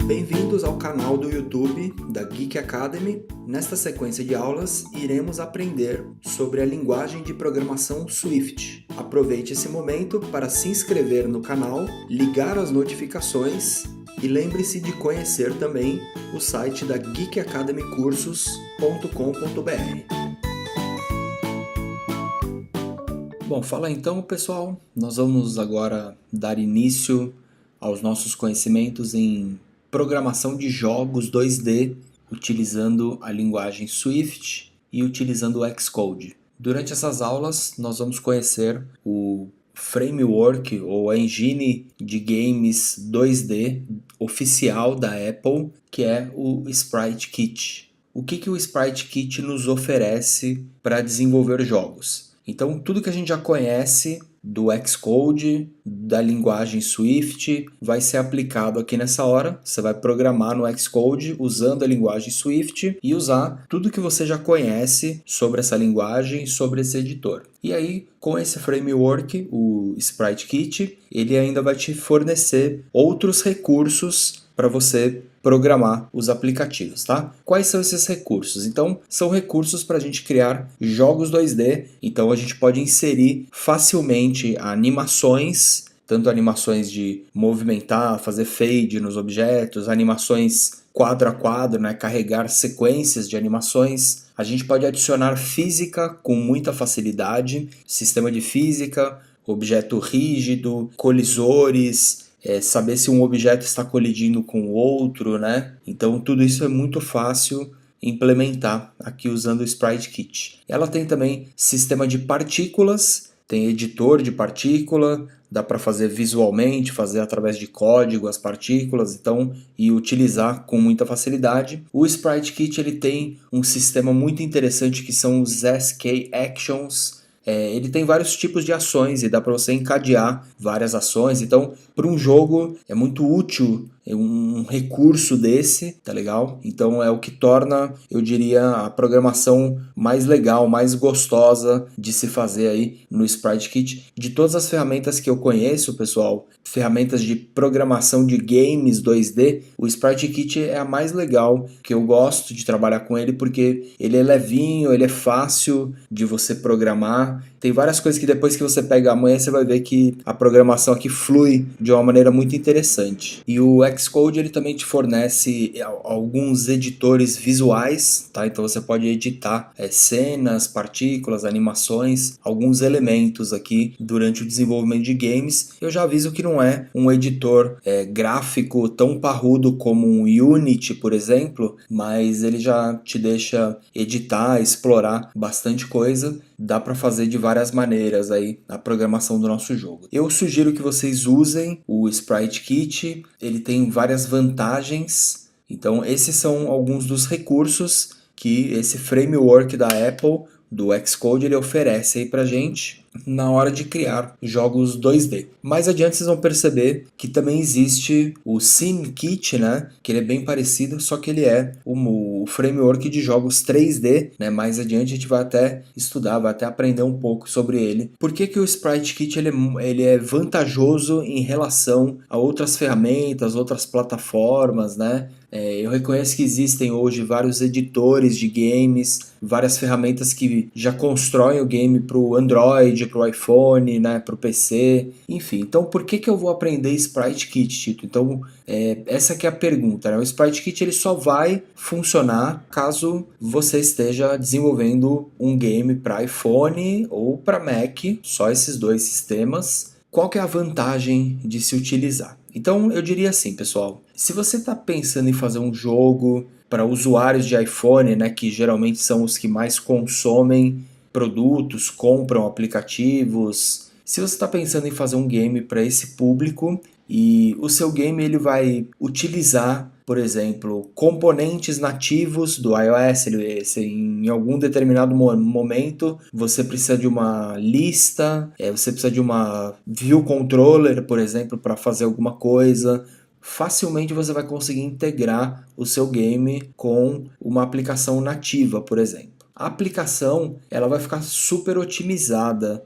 Bem-vindos ao canal do YouTube da Geek Academy. Nesta sequência de aulas, iremos aprender sobre a linguagem de programação Swift. Aproveite esse momento para se inscrever no canal, ligar as notificações e lembre-se de conhecer também o site da geekacademycursos.com.br. Bom, fala então, pessoal. Nós vamos agora dar início aos nossos conhecimentos em programação de jogos 2D utilizando a linguagem Swift e utilizando o Xcode. Durante essas aulas, nós vamos conhecer o framework ou a engine de games 2D oficial da Apple, que é o SpriteKit. O que o SpriteKit nos oferece para desenvolver jogos? Então, tudo que a gente já conhece do Xcode, da linguagem Swift, vai ser aplicado aqui nessa hora. Você vai programar no Xcode usando a linguagem Swift e usar tudo que você já conhece sobre essa linguagem, sobre esse editor. E aí, com esse framework, o SpriteKit, ele ainda vai te fornecer outros recursos para você programar os aplicativos, tá? Quais são esses recursos? Então, são recursos para a gente criar jogos 2D. Então, a gente pode inserir facilmente animações, tanto animações de movimentar, fazer fade nos objetos, animações quadro a quadro, né? Carregar sequências de animações. A gente pode adicionar física com muita facilidade, sistema de física, objeto rígido, colisores, saber se um objeto está colidindo com o outro, né? Então tudo isso é muito fácil implementar aqui usando o SpriteKit. Ela tem também sistema de partículas, tem editor de partícula, dá para fazer visualmente, fazer através de código as partículas, então, e utilizar com muita facilidade. O SpriteKit ele tem um sistema muito interessante que são os SK Actions. Ele tem vários tipos de ações e dá para você encadear várias ações. Então, para um jogo é muito útil um recurso desse, tá legal? Então é o que torna, eu diria, a programação mais legal, mais gostosa de se fazer aí no SpriteKit. De todas as ferramentas que eu conheço, pessoal, ferramentas de programação de games 2D, o SpriteKit é a mais legal, que eu gosto de trabalhar com ele porque ele é levinho, ele é fácil de você programar. Tem várias coisas que depois que você pega amanhã você vai ver que a programação aqui flui de uma maneira muito interessante. E o Xcode ele também te fornece alguns editores visuais, tá? Então você pode editar cenas, partículas, animações, alguns elementos aqui durante o desenvolvimento de games. Eu já aviso que não é um editor gráfico tão parrudo como um Unity, por exemplo, mas ele já te deixa editar, explorar bastante coisa. Dá para fazer de várias maneiras aí a programação do nosso jogo. Eu sugiro que vocês usem o SpriteKit, ele tem várias vantagens. Então esses são alguns dos recursos que esse framework da Apple, do Xcode, ele oferece aí pra gente na hora de criar jogos 2D. Mais adiante vocês vão perceber que também existe o SceneKit, né? Que ele é bem parecido, só que ele é o framework de jogos 3D, né? Mais adiante a gente vai até estudar, vai até aprender um pouco sobre ele. Por que o SpriteKit ele é vantajoso em relação a outras ferramentas, outras plataformas, né? Eu reconheço que existem hoje vários editores de games, várias ferramentas que já constroem o game para o Android, para o iPhone, né, para o PC, enfim. Então, por que eu vou aprender SpriteKit, Tito? Então, essa que é a pergunta, né? O SpriteKit ele só vai funcionar caso você esteja desenvolvendo um game para iPhone ou para Mac, só esses dois sistemas. Qual que é a vantagem de se utilizar? Então eu diria assim, pessoal, se você está pensando em fazer um jogo para usuários de iPhone, né, que geralmente são os que mais consomem produtos, compram aplicativos, se você está pensando em fazer um game para esse público e o seu game ele vai utilizar, por exemplo, componentes nativos do iOS, em algum determinado momento você precisa de uma lista, você precisa de uma view controller, por exemplo, para fazer alguma coisa. Facilmente você vai conseguir integrar o seu game com uma aplicação nativa, por exemplo. A aplicação ela vai ficar super otimizada,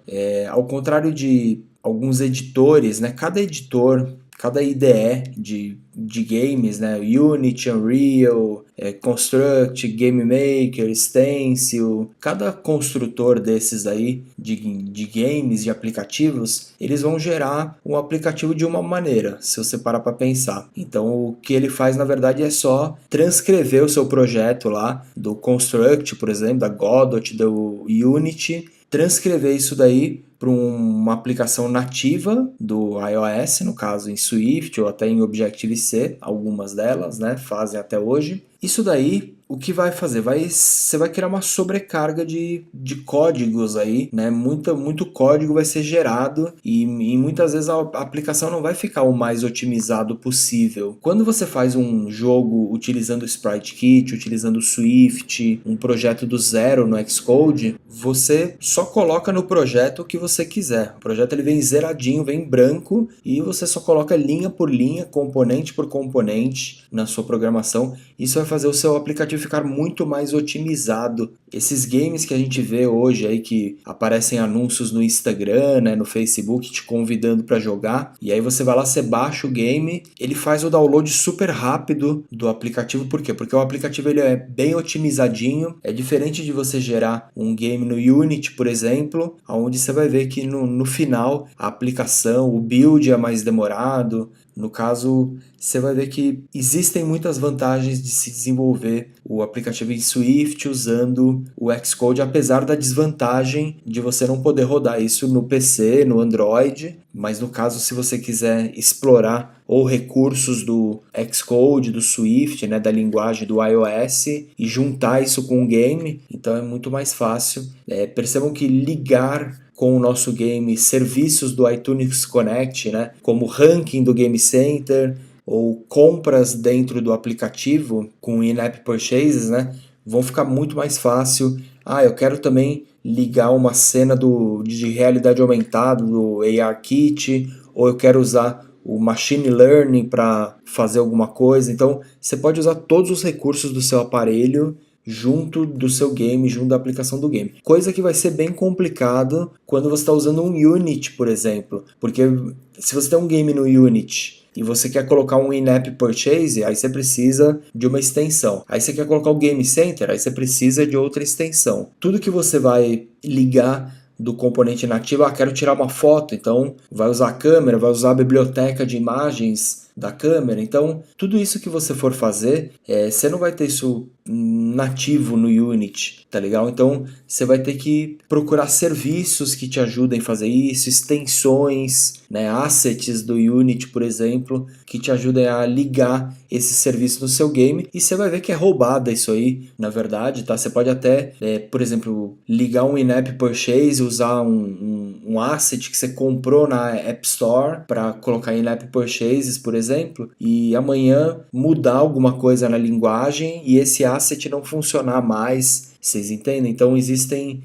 ao contrário de alguns editores, né? Cada editor cada IDE de games, né? Unity, Unreal, Construct, Game Maker, Stencil, cada construtor desses aí de games, de aplicativos, eles vão gerar um aplicativo de uma maneira, se você parar para pensar. Então o que ele faz na verdade é só transcrever o seu projeto lá do Construct, por exemplo, da Godot, do Unity, transcrever isso daí para uma aplicação nativa do iOS, no caso em Swift ou até em Objective-C, algumas delas, né, fazem até hoje. Isso daí, o que vai fazer? Você vai criar uma sobrecarga de códigos aí, né? Muito código vai ser gerado e muitas vezes a aplicação não vai ficar o mais otimizado possível. Quando você faz um jogo utilizando o SpriteKit, utilizando o Swift, um projeto do zero no Xcode, você só coloca no projeto o que você quiser. O projeto ele vem zeradinho, vem branco e você só coloca linha por linha, componente por componente na sua programação. Isso vai fazer o seu aplicativo ficar muito mais otimizado. Esses games que a gente vê hoje aí que aparecem anúncios no Instagram, né, no Facebook te convidando para jogar, e aí você vai lá, você baixa o game, ele faz o download super rápido do aplicativo. Por quê? Porque o aplicativo ele é bem otimizadinho. É diferente de você gerar um game no Unity, por exemplo, onde você vai ver que no final a aplicação, o build é mais demorado. No caso, você vai ver que existem muitas vantagens de se desenvolver o aplicativo em Swift usando o Xcode, apesar da desvantagem de você não poder rodar isso no PC, no Android. Mas no caso, se você quiser explorar ou recursos do Xcode, do Swift, né, da linguagem do iOS, e juntar isso com o game, então é muito mais fácil. Percebam que ligar com o nosso game serviços do iTunes Connect, né, como ranking do Game Center ou compras dentro do aplicativo com in-app purchases, né, vão ficar muito mais fácil. Eu quero também ligar uma cena de realidade aumentada do ARKit, ou eu quero usar o Machine Learning para fazer alguma coisa. Então, você pode usar todos os recursos do seu aparelho junto do seu game, junto da aplicação do game. Coisa que vai ser bem complicado quando você está usando um Unity, por exemplo. Porque se você tem um game no Unity e você quer colocar um in-app purchase, aí você precisa de uma extensão. Aí você quer colocar o Game Center, aí você precisa de outra extensão. Tudo que você vai ligar do componente nativo, quero tirar uma foto, então vai usar a câmera, vai usar a biblioteca de imagens da câmera. Então, tudo isso que você for fazer, você não vai ter isso nativo no Unity, tá legal? Então, você vai ter que procurar serviços que te ajudem a fazer isso, extensões, né, assets do Unity, por exemplo, que te ajudem a ligar esse serviço no seu game, e você vai ver que é roubada isso aí, na verdade, tá? Você pode até, por exemplo, ligar um in-app purchase, usar um asset que você comprou na App Store para colocar in-app purchases, por exemplo, e amanhã mudar alguma coisa na linguagem e esse asset não funcionar mais, vocês entendem? Então existem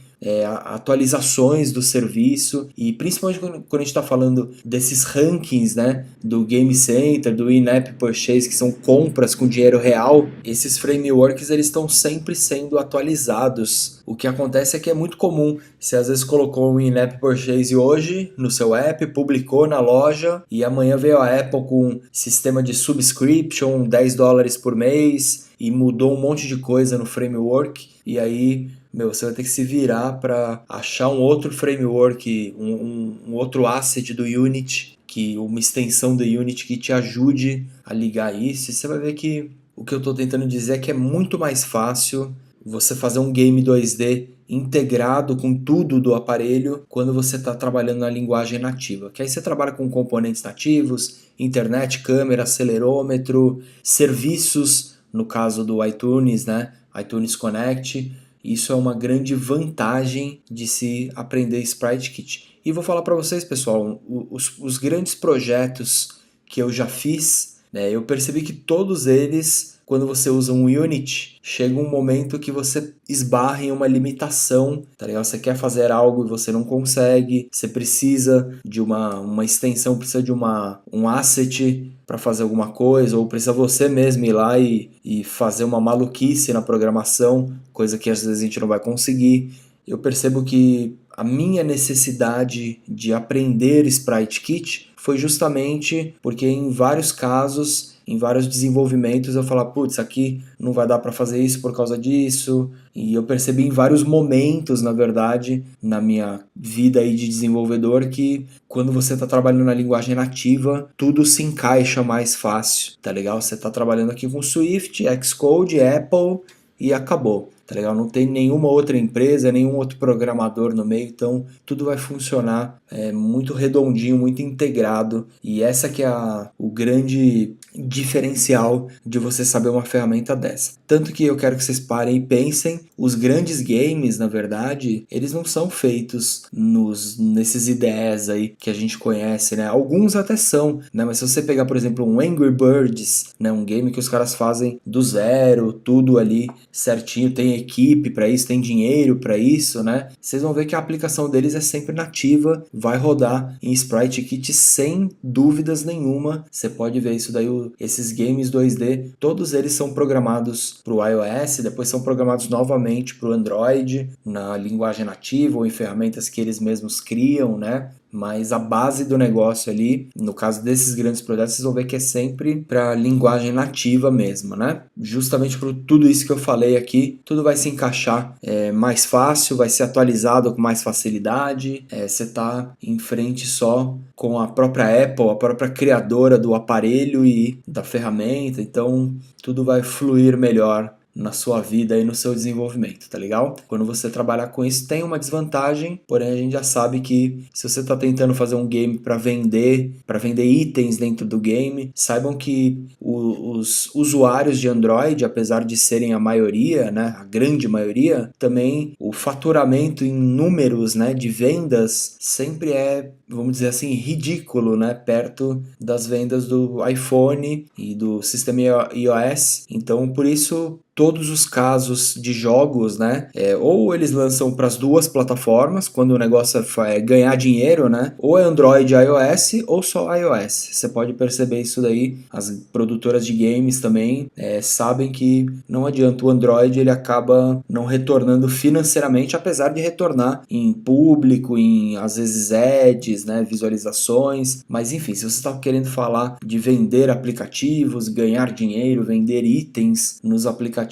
atualizações do serviço, e principalmente quando a gente está falando desses rankings, né, do Game Center, do in-app purchase, que são compras com dinheiro real, esses frameworks eles estão sempre sendo atualizados. O que acontece é que é muito comum, você às vezes colocou um in-app purchase hoje no seu app, publicou na loja, e amanhã veio a Apple com um sistema de subscription, $10 por mês, e mudou um monte de coisa no framework, e aí você vai ter que se virar para achar um outro framework, um outro asset do Unity, uma extensão do Unity que te ajude a ligar isso. E você vai ver que o que eu estou tentando dizer é que é muito mais fácil você fazer um game 2D integrado com tudo do aparelho quando você está trabalhando na linguagem nativa. Que aí você trabalha com componentes nativos, internet, câmera, acelerômetro, serviços, no caso do iTunes, né? iTunes Connect. Isso é uma grande vantagem de se aprender SpriteKit. E vou falar para vocês, pessoal, os grandes projetos que eu já fiz, né, eu percebi que todos eles, quando você usa um Unity, chega um momento que você esbarra em uma limitação, tá ligado? Você quer fazer algo e você não consegue, você precisa de uma extensão, precisa de um asset para fazer alguma coisa, ou precisa você mesmo ir lá e fazer uma maluquice na programação, coisa que às vezes a gente não vai conseguir. Eu percebo que a minha necessidade de aprender SpriteKit foi justamente porque em vários casos, em vários desenvolvimentos eu falava, putz, aqui não vai dar para fazer isso por causa disso. E eu percebi em vários momentos, na verdade, na minha vida aí de desenvolvedor, que quando você está trabalhando na linguagem nativa, tudo se encaixa mais fácil, tá legal? Você está trabalhando aqui com Swift, Xcode, Apple e acabou. Tá legal? Não tem nenhuma outra empresa, nenhum outro programador no meio, então tudo vai funcionar muito redondinho, muito integrado. E essa que é o grande diferencial de você saber uma ferramenta dessa. Tanto que eu quero que vocês parem e pensem, os grandes games, na verdade, eles não são feitos nesses IDEs aí que a gente conhece, né? Alguns até são, né? Mas se você pegar, por exemplo, um Angry Birds, né? Um game que os caras fazem do zero, tudo ali certinho, tem equipe para isso, tem dinheiro para isso, né? Vocês vão ver que a aplicação deles é sempre nativa, vai rodar em SpriteKit sem dúvidas nenhuma. Você pode ver isso daí, esses games 2D, todos eles são programados para o iOS, depois são programados novamente para o Android, na linguagem nativa ou em ferramentas que eles mesmos criam, né? Mas a base do negócio ali, no caso desses grandes projetos, vocês vão ver que é sempre para linguagem nativa mesmo, né? Justamente por tudo isso que eu falei aqui, tudo vai se encaixar mais fácil, vai ser atualizado com mais facilidade. Você está em frente só com a própria Apple, a própria criadora do aparelho e da ferramenta, então tudo vai fluir melhor na sua vida e no seu desenvolvimento, tá legal? Quando você trabalhar com isso tem uma desvantagem, porém a gente já sabe que se você está tentando fazer um game para vender itens dentro do game, saibam que os usuários de Android, apesar de serem a maioria, né, a grande maioria, também o faturamento em números, né, de vendas sempre é, vamos dizer assim, ridículo, né, perto das vendas do iPhone e do sistema iOS. Então, por isso todos os casos de jogos, né? Ou eles lançam para as duas plataformas, quando o negócio é ganhar dinheiro, né? Ou é Android e iOS, ou só iOS. Você pode perceber isso daí. As produtoras de games também sabem que não adianta. O Android ele acaba não retornando financeiramente, apesar de retornar em público, em às vezes ads, né? Visualizações. Mas enfim, se você está querendo falar de vender aplicativos, ganhar dinheiro, vender itens nos aplicativos,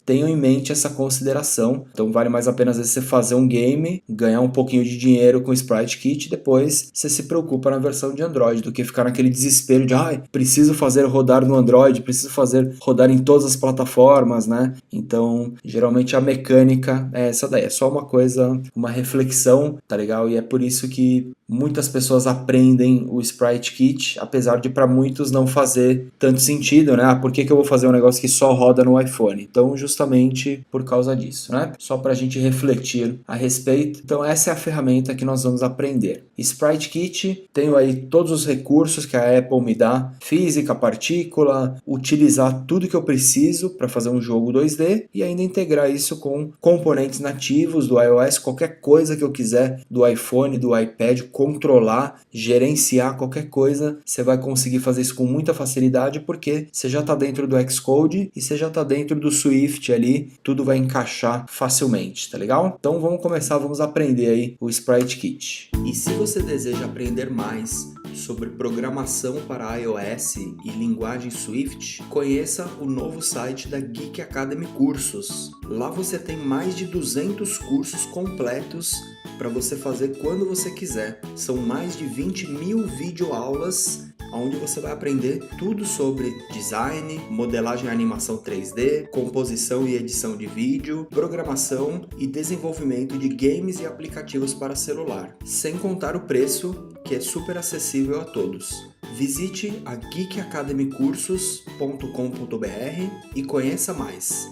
tenham em mente essa consideração. Então vale mais a pena às vezes você fazer um game, ganhar um pouquinho de dinheiro com o SpriteKit e depois você se preocupa na versão de Android, do que ficar naquele desespero de preciso fazer rodar no Android, preciso fazer rodar em todas as plataformas, né? Então geralmente a mecânica é essa daí, é só uma coisa, uma reflexão, tá legal? E é por isso que muitas pessoas aprendem o SpriteKit, apesar de para muitos não fazer tanto sentido, né? Por que eu vou fazer um negócio que só roda no iPhone? Então, justamente por causa disso, né? Só para a gente refletir a respeito. Então, essa é a ferramenta que nós vamos aprender. SpriteKit, tenho aí todos os recursos que a Apple me dá, física, partícula, utilizar tudo que eu preciso para fazer um jogo 2D e ainda integrar isso com componentes nativos do iOS, qualquer coisa que eu quiser do iPhone, do iPad, controlar, gerenciar qualquer coisa, você vai conseguir fazer isso com muita facilidade porque você já está dentro do Xcode e você já está dentro do Swift ali, tudo vai encaixar facilmente, tá legal? Então vamos começar, vamos aprender aí o SpriteKit. E se você deseja aprender mais sobre programação para iOS e linguagem Swift, conheça o novo site da Geek Academy Cursos. Lá você tem mais de 200 cursos completos para você fazer quando você quiser. São mais de 20.000 videoaulas onde você vai aprender tudo sobre design, modelagem e animação 3D, composição e edição de vídeo, programação e desenvolvimento de games e aplicativos para celular, sem contar o preço, que é super acessível a todos. Visite a geekacademycursos.com.br e conheça mais.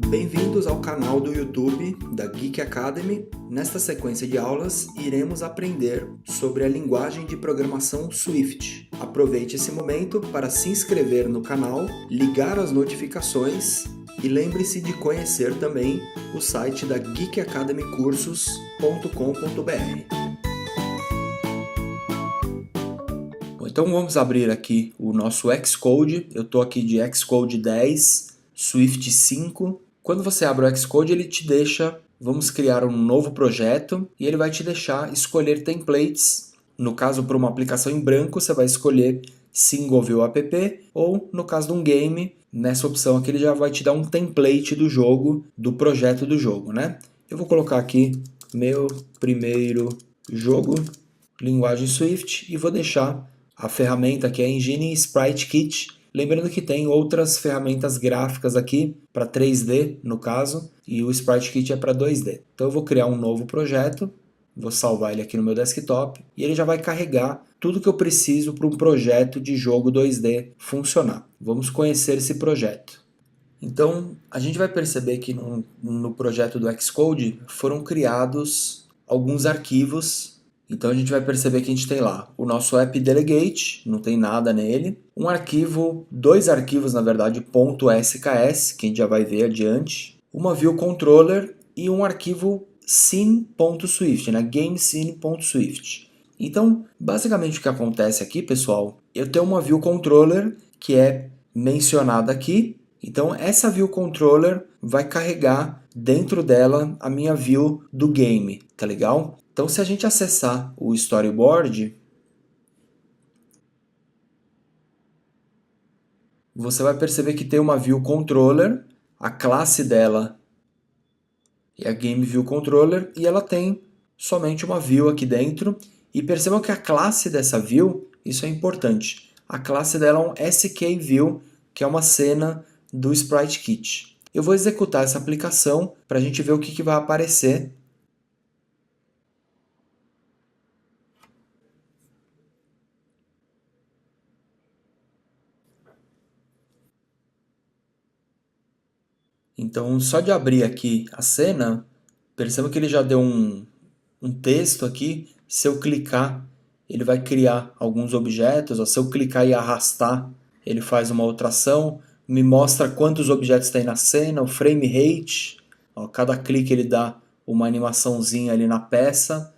Bem-vindos ao canal do YouTube da Geek Academy. Nesta sequência de aulas, iremos aprender sobre a linguagem de programação Swift. Aproveite esse momento para se inscrever no canal, ligar as notificações e lembre-se de conhecer também o site da geekacademycursos.com.br. Então vamos abrir aqui o nosso Xcode. Eu estou aqui de Xcode 10, Swift 5. Quando você abre o Xcode, ele te deixa vamos criar um novo projeto e ele vai te deixar escolher templates. No caso, para uma aplicação em branco, você vai escolher Single View App, ou no caso de um game, nessa opção aqui ele já vai te dar um template do jogo, do projeto do jogo, né? Eu vou colocar aqui meu primeiro jogo, linguagem Swift, e vou deixar a ferramenta que é a Engine Sprite Kit. Lembrando que tem outras ferramentas gráficas aqui, para 3D no caso, e o Sprite Kit é para 2D. Então eu vou criar um novo projeto, vou salvar ele aqui no meu desktop, e ele já vai carregar tudo que eu preciso para um projeto de jogo 2D funcionar. Vamos conhecer esse projeto. Então, a gente vai perceber que no projeto do Xcode foram criados alguns arquivos. Então, a gente vai perceber que a gente tem lá o nosso app delegate, não tem nada nele. Um arquivo, dois arquivos, na verdade, .sks, que a gente já vai ver adiante. Uma view controller e um arquivo scene.swift, né? gamescene.swift. Então, basicamente o que acontece aqui, pessoal, eu tenho uma view controller que é mencionada aqui. Então, essa view controller vai carregar dentro dela a minha view do game, tá legal? Então, se a gente acessar o storyboard, você vai perceber que tem uma view controller, a classe dela é a game view controller e ela tem somente uma view aqui dentro. E percebam que a classe dessa view, isso é importante, a classe dela é um skView, que é uma cena do Sprite Kit. Eu vou executar essa aplicação para a gente ver o que vai aparecer. Então, só de abrir aqui a cena, perceba que ele já deu um texto aqui. Se eu clicar, ele vai criar alguns objetos. Ó, se eu clicar e arrastar, ele faz uma outra ação. Me mostra quantos objetos tem na cena, o frame rate. Ó, cada clique ele dá uma animaçãozinha ali na peça.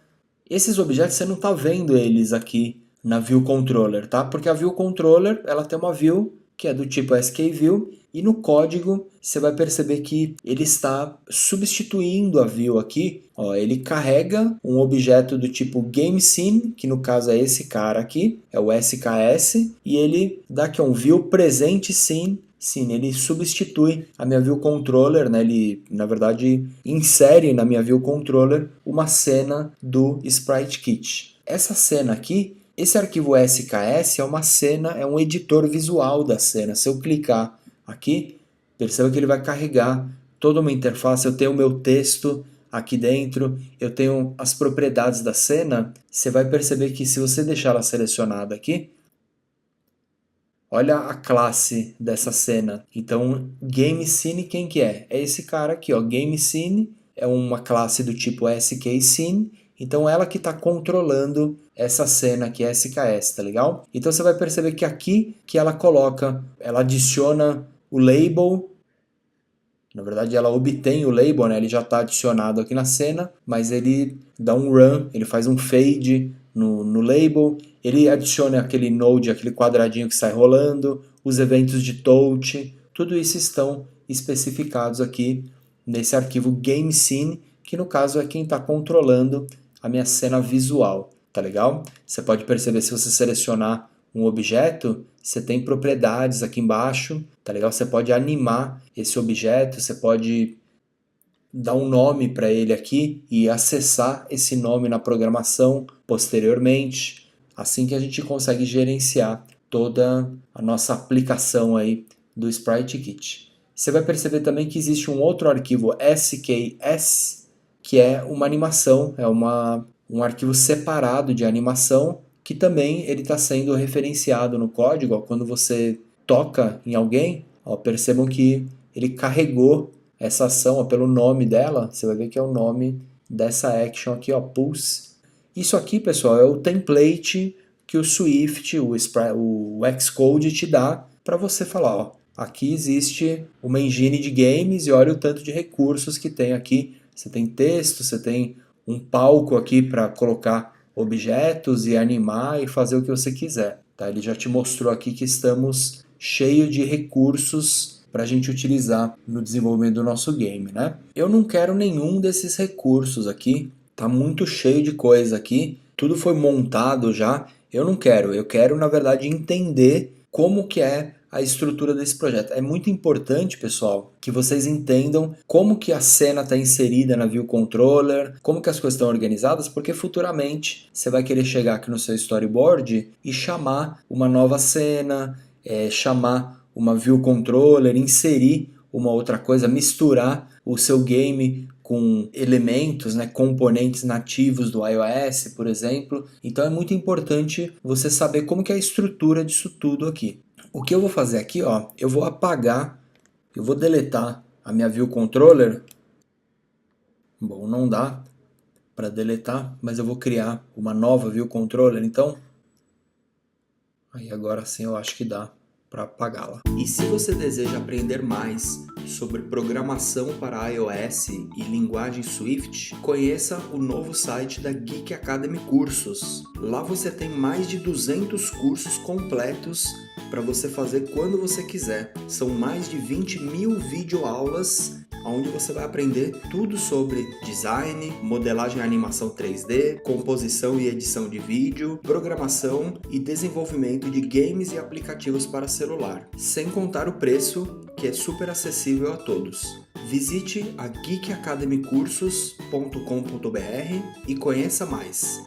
Esses objetos você não está vendo eles aqui na View Controller, tá? Porque a View Controller ela tem uma view que é do tipo skView e no código você vai perceber que ele está substituindo a view aqui. Ó, ele carrega um objeto do tipo GameScene, que no caso é esse cara aqui, é o SKS, e ele dá aqui um view presente scene. Sim, ele substitui a minha view controller, né? Ele, na verdade, insere na minha view controller uma cena do Sprite Kit. Essa cena aqui, esse arquivo SKS é uma cena, é um editor visual da cena. Se eu clicar aqui, perceba que ele vai carregar toda uma interface. Eu tenho o meu texto aqui dentro, eu tenho as propriedades da cena. Você vai perceber que se você deixar ela selecionada aqui, olha a classe dessa cena. Então, GameScene quem que é? É esse cara aqui, ó. GameScene é uma classe do tipo skScene. Então, ela que está controlando essa cena aqui, SKS, tá legal? Então, você vai perceber que aqui que ela coloca, ela adiciona o label. Na verdade, ela obtém o label, né? Ele já está adicionado aqui na cena, mas ele dá um run, ele faz um fade no label, ele adiciona aquele node, aquele quadradinho que sai rolando, os eventos de touch, tudo isso estão especificados aqui nesse arquivo GameScene, que no caso é quem está controlando a minha cena visual, tá legal? Você pode perceber se você selecionar um objeto, você tem propriedades aqui embaixo, tá legal? Você pode animar esse objeto, você pode dar um nome para ele aqui e acessar esse nome na programação posteriormente. Assim que a gente consegue gerenciar toda a nossa aplicação aí do Sprite Kit. Você vai perceber também que existe um outro arquivo SKS, que é uma animação, é um arquivo separado de animação, que também ele está sendo referenciado no código. Ó, quando você toca em alguém, ó, percebam que ele carregou essa ação ó, pelo nome dela. Você vai ver que é o nome dessa action aqui, ó, Pulse. Isso aqui, pessoal, é o template que o Swift, o Xcode te dá para você falar, ó, aqui existe uma engine de games e olha o tanto de recursos que tem aqui. Você tem texto, você tem um palco aqui para colocar objetos e animar e fazer o que você quiser. Tá? Ele já te mostrou aqui que estamos cheio de recursos para a gente utilizar no desenvolvimento do nosso game, né? Eu não quero nenhum desses recursos aqui, tá muito cheio de coisa aqui, tudo foi montado já, eu quero na verdade entender como que é a estrutura desse projeto. É muito importante, pessoal, que vocês entendam como que a cena está inserida na View Controller, como que as coisas estão organizadas, porque futuramente você vai querer chegar aqui no seu storyboard e chamar uma nova cena, chamar uma View Controller, inserir uma outra coisa, misturar o seu game com elementos, né, componentes nativos do iOS, por exemplo. Então é muito importante você saber como que é a estrutura disso tudo aqui. O que eu vou fazer aqui, ó, eu vou apagar, eu vou deletar a minha View Controller. Bom, não dá para deletar, mas eu vou criar uma nova View Controller, então aí agora sim eu acho que dá para apagá-la. E se você deseja aprender mais sobre programação para iOS e linguagem Swift, conheça o novo site da Geek Academy Cursos. Lá você tem mais de 200 cursos completos para você fazer quando você quiser. São mais de 20.000 videoaulas onde você vai aprender tudo sobre design, modelagem e animação 3D, composição e edição de vídeo, programação e desenvolvimento de games e aplicativos para celular, sem contar o preço, que é super acessível a todos. Visite a geekacademycursos.com.br e conheça mais.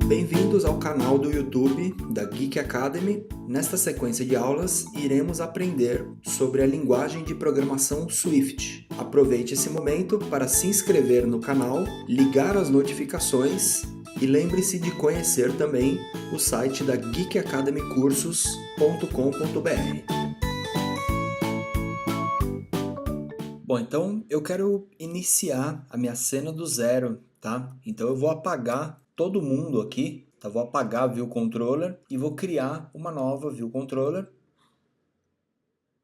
Bem-vindos ao canal do YouTube da Geek Academy. Nesta sequência de aulas, iremos aprender sobre a linguagem de programação Swift. Aproveite esse momento para se inscrever no canal, ligar as notificações e lembre-se de conhecer também o site da geekacademycursos.com.br. Bom, então eu quero iniciar a minha cena do zero, tá? Então eu vou apagar todo mundo aqui, tá? Vou apagar a View Controller e vou criar uma nova View Controller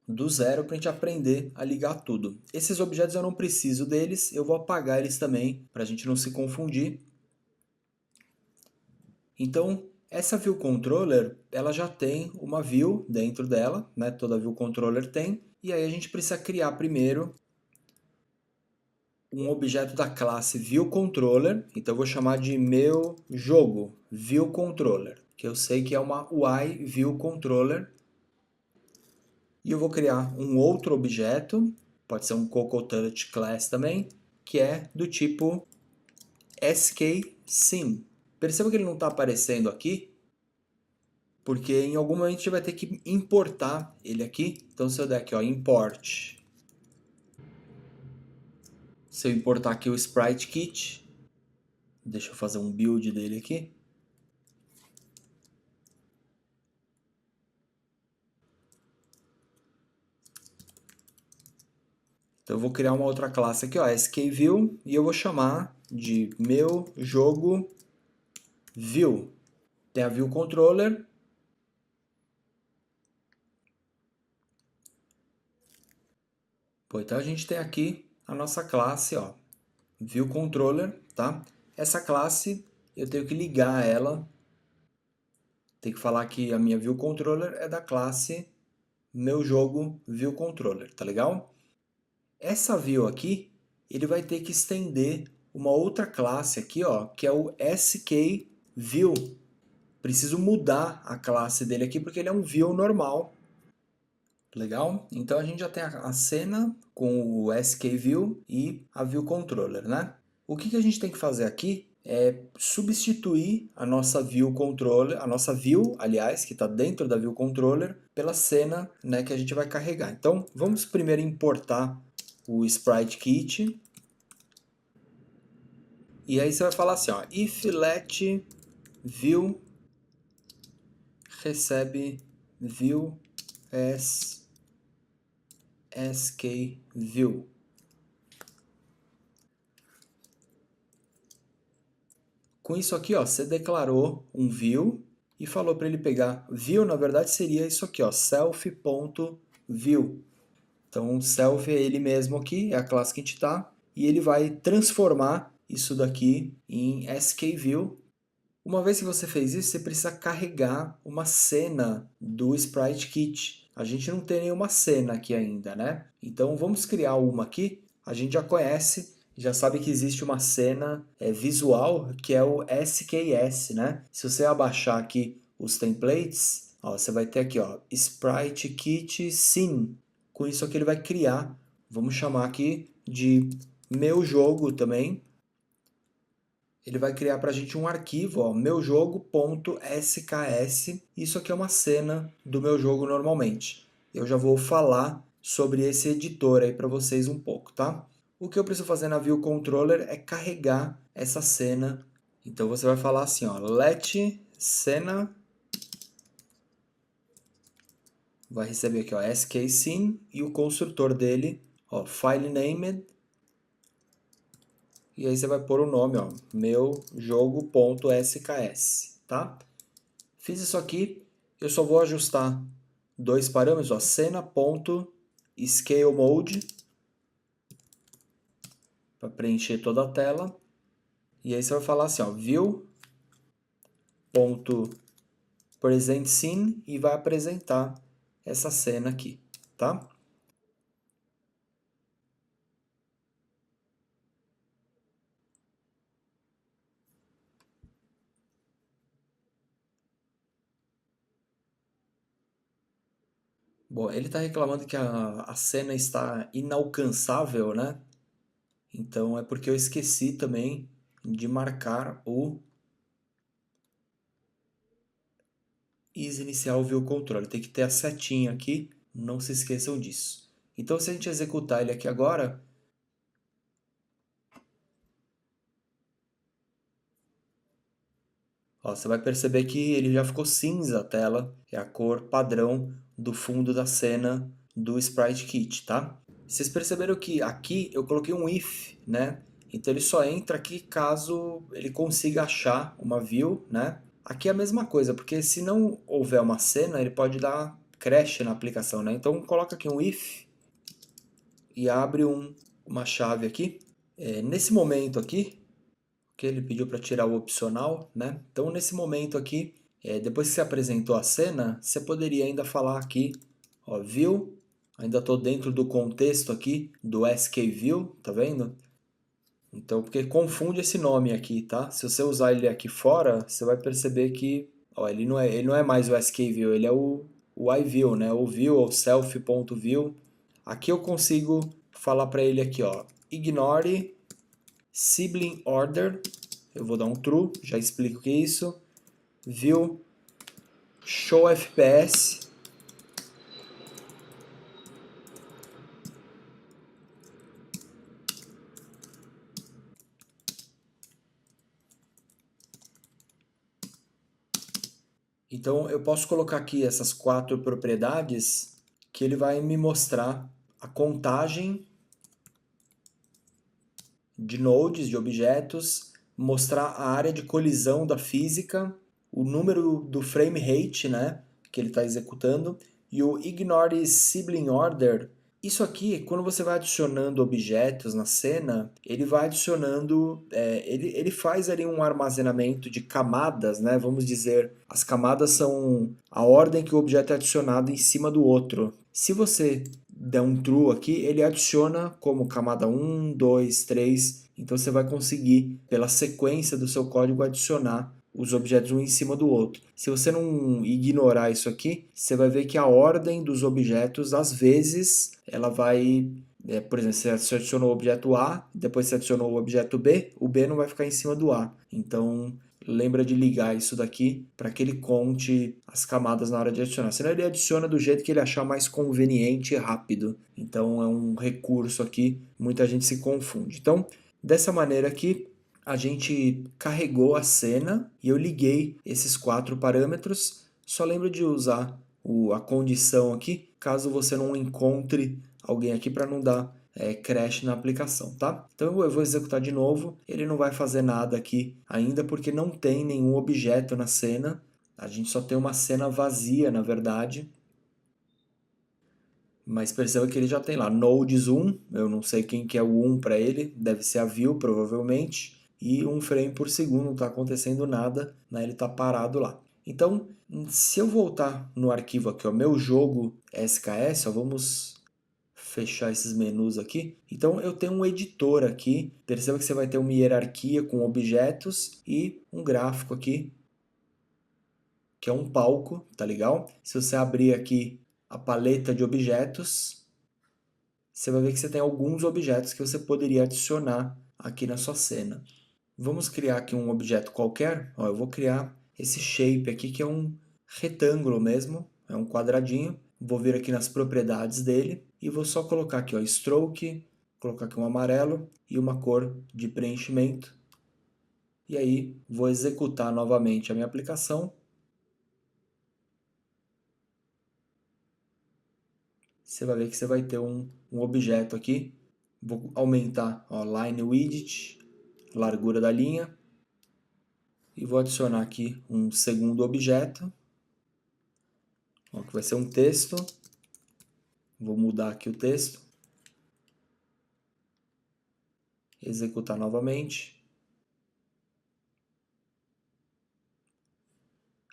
do zero para a gente aprender a ligar tudo. Esses objetos eu não preciso deles, eu vou apagar eles também para a gente não se confundir. Então, essa View Controller, ela já tem uma view dentro dela, né? Toda View Controller tem, e aí a gente precisa criar primeiro um objeto da classe ViewController, então eu vou chamar de meu jogo ViewController, que eu sei que é uma UI ViewController. E eu vou criar um outro objeto, pode ser um CocoTouch Class também, que é do tipo skSim. Perceba que ele não está aparecendo aqui, porque em algum momento a gente vai ter que importar ele aqui. Então se eu der aqui, ó, import, se eu importar aqui o Sprite Kit, deixa eu fazer um build dele aqui. Então eu vou criar uma outra classe aqui, ó, skView, e eu vou chamar de meu jogo view. Tem a View Controller. Pô, então a gente tem aqui a nossa classe, ó, View Controller, tá? Essa classe eu tenho que ligar ela. Tem que falar que a minha View Controller é da classe meu jogo View Controller, tá legal? Essa view aqui, ele vai ter que estender uma outra classe aqui, ó, que é o skView. Preciso mudar a classe dele aqui porque ele é um view normal. Legal? Então a gente já tem a cena com o skView e a View Controller, né? O que a gente tem que fazer aqui é substituir a nossa View Controller, a nossa View, aliás, que está dentro da View Controller, pela cena, né, que a gente vai carregar. Então vamos primeiro importar o Sprite Kit. E aí você vai falar assim, ó, if let view recebe view as skView. Com isso aqui, ó, você declarou um view e falou para ele pegar. View, na verdade, seria isso aqui, ó, self.view. Então, self é ele mesmo aqui, é a classe que a gente está, e ele vai transformar isso daqui em skView. Uma vez que você fez isso, você precisa carregar uma cena do Sprite Kit. A gente não tem nenhuma cena aqui ainda, né? Então vamos criar uma aqui. A gente já conhece, já sabe que existe uma cena visual que é o SKS, né? Se você abaixar aqui os templates, ó, você vai ter aqui, ó, Sprite Kit Scene. Com isso aqui ele vai criar, vamos chamar aqui de meu jogo também. Ele vai criar para a gente um arquivo, ó, meujogo.sks. Isso aqui é uma cena do meu jogo normalmente. Eu já vou falar sobre esse editor aí para vocês um pouco, tá? O que eu preciso fazer na View Controller é carregar essa cena. Então você vai falar assim, ó, let cena, vai receber aqui, ó, SKScene e o construtor dele, ó, file named. E aí você vai pôr o nome, ó, meu jogo.sks, tá? Fiz isso aqui, eu só vou ajustar dois parâmetros, ó, cena.scaleMode para preencher toda a tela. E aí você vai falar assim, ó, view.presentScene e vai apresentar essa cena aqui, tá? Bom, ele está reclamando que a cena está inalcançável, né? Então é porque eu esqueci também de marcar o Is iniciar o view control. Tem que ter a setinha aqui, não se esqueçam disso. Então se a gente executar ele aqui agora, ó, você vai perceber que ele já ficou cinza a tela, é a cor padrão do fundo da cena do Sprite Kit, tá? Vocês perceberam que aqui eu coloquei um if, né? Então ele só entra aqui caso ele consiga achar uma view, né? Aqui é a mesma coisa, porque se não houver uma cena, ele pode dar crash na aplicação, né? Então coloca aqui um if e abre uma chave aqui. Nesse momento aqui, que ele pediu para tirar o opcional, né? Então nesse momento aqui, depois que você apresentou a cena, você poderia ainda falar aqui, ó, view, ainda estou dentro do contexto aqui do skView, tá vendo? Então, porque confunde esse nome aqui, tá? Se você usar ele aqui fora, você vai perceber que, ó, ele não é mais o skView, ele é o iView, né? O view ou self.view. Aqui eu consigo falar para ele aqui, ó, ignore sibling order. Eu vou dar um true, já explico o que é isso. View show FPS. Então eu posso colocar aqui essas quatro propriedades que ele vai me mostrar a contagem de nodes, de objetos, mostrar a área de colisão da física, o número do frame rate, né, que ele está executando, e o ignore sibling order. Isso aqui, quando você vai adicionando objetos na cena, ele vai adicionando, ele faz ali um armazenamento de camadas, né? Vamos dizer, as camadas são a ordem que o objeto é adicionado em cima do outro. Se você der um true aqui, ele adiciona como camada 1, 2, 3. Então você vai conseguir, pela sequência do seu código, adicionar os objetos um em cima do outro. Se você não ignorar isso aqui, você vai ver que a ordem dos objetos, às vezes, ela vai... por exemplo, você adicionou o objeto A, depois você adicionou o objeto B, o B não vai ficar em cima do A. Então, lembra de ligar isso daqui para que ele conte as camadas na hora de adicionar. Senão ele adiciona do jeito que ele achar mais conveniente e rápido. Então é um recurso aqui, muita gente se confunde. Então, dessa maneira aqui, a gente carregou a cena e eu liguei esses quatro parâmetros. Só lembra de usar a condição aqui, caso você não encontre alguém aqui para não dar crash na aplicação, tá? Então eu vou executar de novo, ele não vai fazer nada aqui ainda porque não tem nenhum objeto na cena, a gente só tem uma cena vazia na verdade, mas perceba que ele já tem lá nodes 1, eu não sei quem que é o 1 para ele, deve ser a view provavelmente, e 1 frame por segundo, não está acontecendo nada, né? Ele está parado lá. Então, se eu voltar no arquivo aqui, ó, meu jogo SKS, ó, vamos fechar esses menus aqui. Então eu tenho um editor aqui, perceba que você vai ter uma hierarquia com objetos e um gráfico aqui, que é um palco, tá legal? Se você abrir aqui a paleta de objetos, você vai ver que você tem alguns objetos que você poderia adicionar aqui na sua cena. Vamos criar aqui um objeto qualquer. Ó, eu vou criar esse shape aqui, que é um retângulo mesmo, é um quadradinho. Vou vir aqui nas propriedades dele e vou só colocar aqui, ó, stroke, colocar aqui um amarelo e uma cor de preenchimento. E aí vou executar novamente a minha aplicação. Você vai ver que você vai ter um objeto aqui. Vou aumentar, ó, line width, largura da linha. E vou adicionar aqui um segundo objeto, ó, que vai ser um texto. Vou mudar aqui o texto. Executar novamente.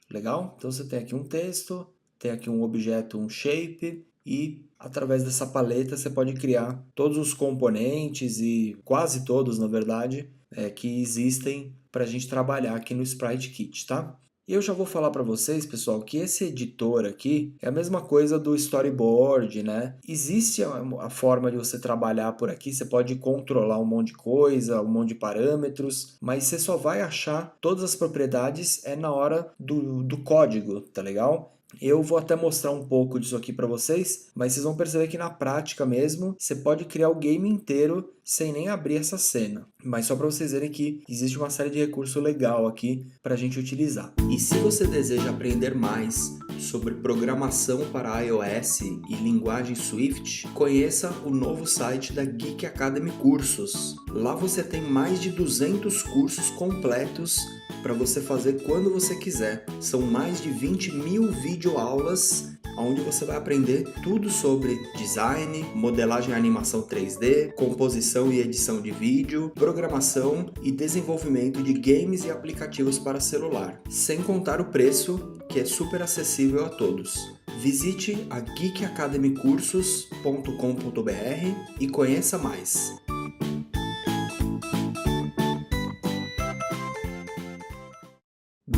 Legal? Então você tem aqui um texto, tem aqui um objeto, um shape, e através dessa paleta você pode criar todos os componentes, e quase todos, na verdade, que existem para a gente trabalhar aqui no Sprite Kit, tá? E eu já vou falar para vocês, pessoal, que esse editor aqui é a mesma coisa do storyboard, né? Existe a forma de você trabalhar por aqui, você pode controlar um monte de coisa, um monte de parâmetros, mas você só vai achar todas as propriedades na hora do código, tá legal? Eu vou até mostrar um pouco disso aqui para vocês, mas vocês vão perceber que na prática mesmo, você pode criar o game inteiro sem nem abrir essa cena. Mas só para vocês verem que existe uma série de recursos legal aqui para a gente utilizar. E se você deseja aprender mais sobre programação para iOS e linguagem Swift, conheça o novo site da Geek Academy Cursos. Lá você tem mais de 200 cursos completos para você fazer quando você quiser. São mais de 20.000 videoaulas onde você vai aprender tudo sobre design, modelagem e animação 3D, composição e edição de vídeo, programação e desenvolvimento de games e aplicativos para celular, sem contar o preço, que é super acessível a todos. Visite a geekacademycursos.com.br e conheça mais.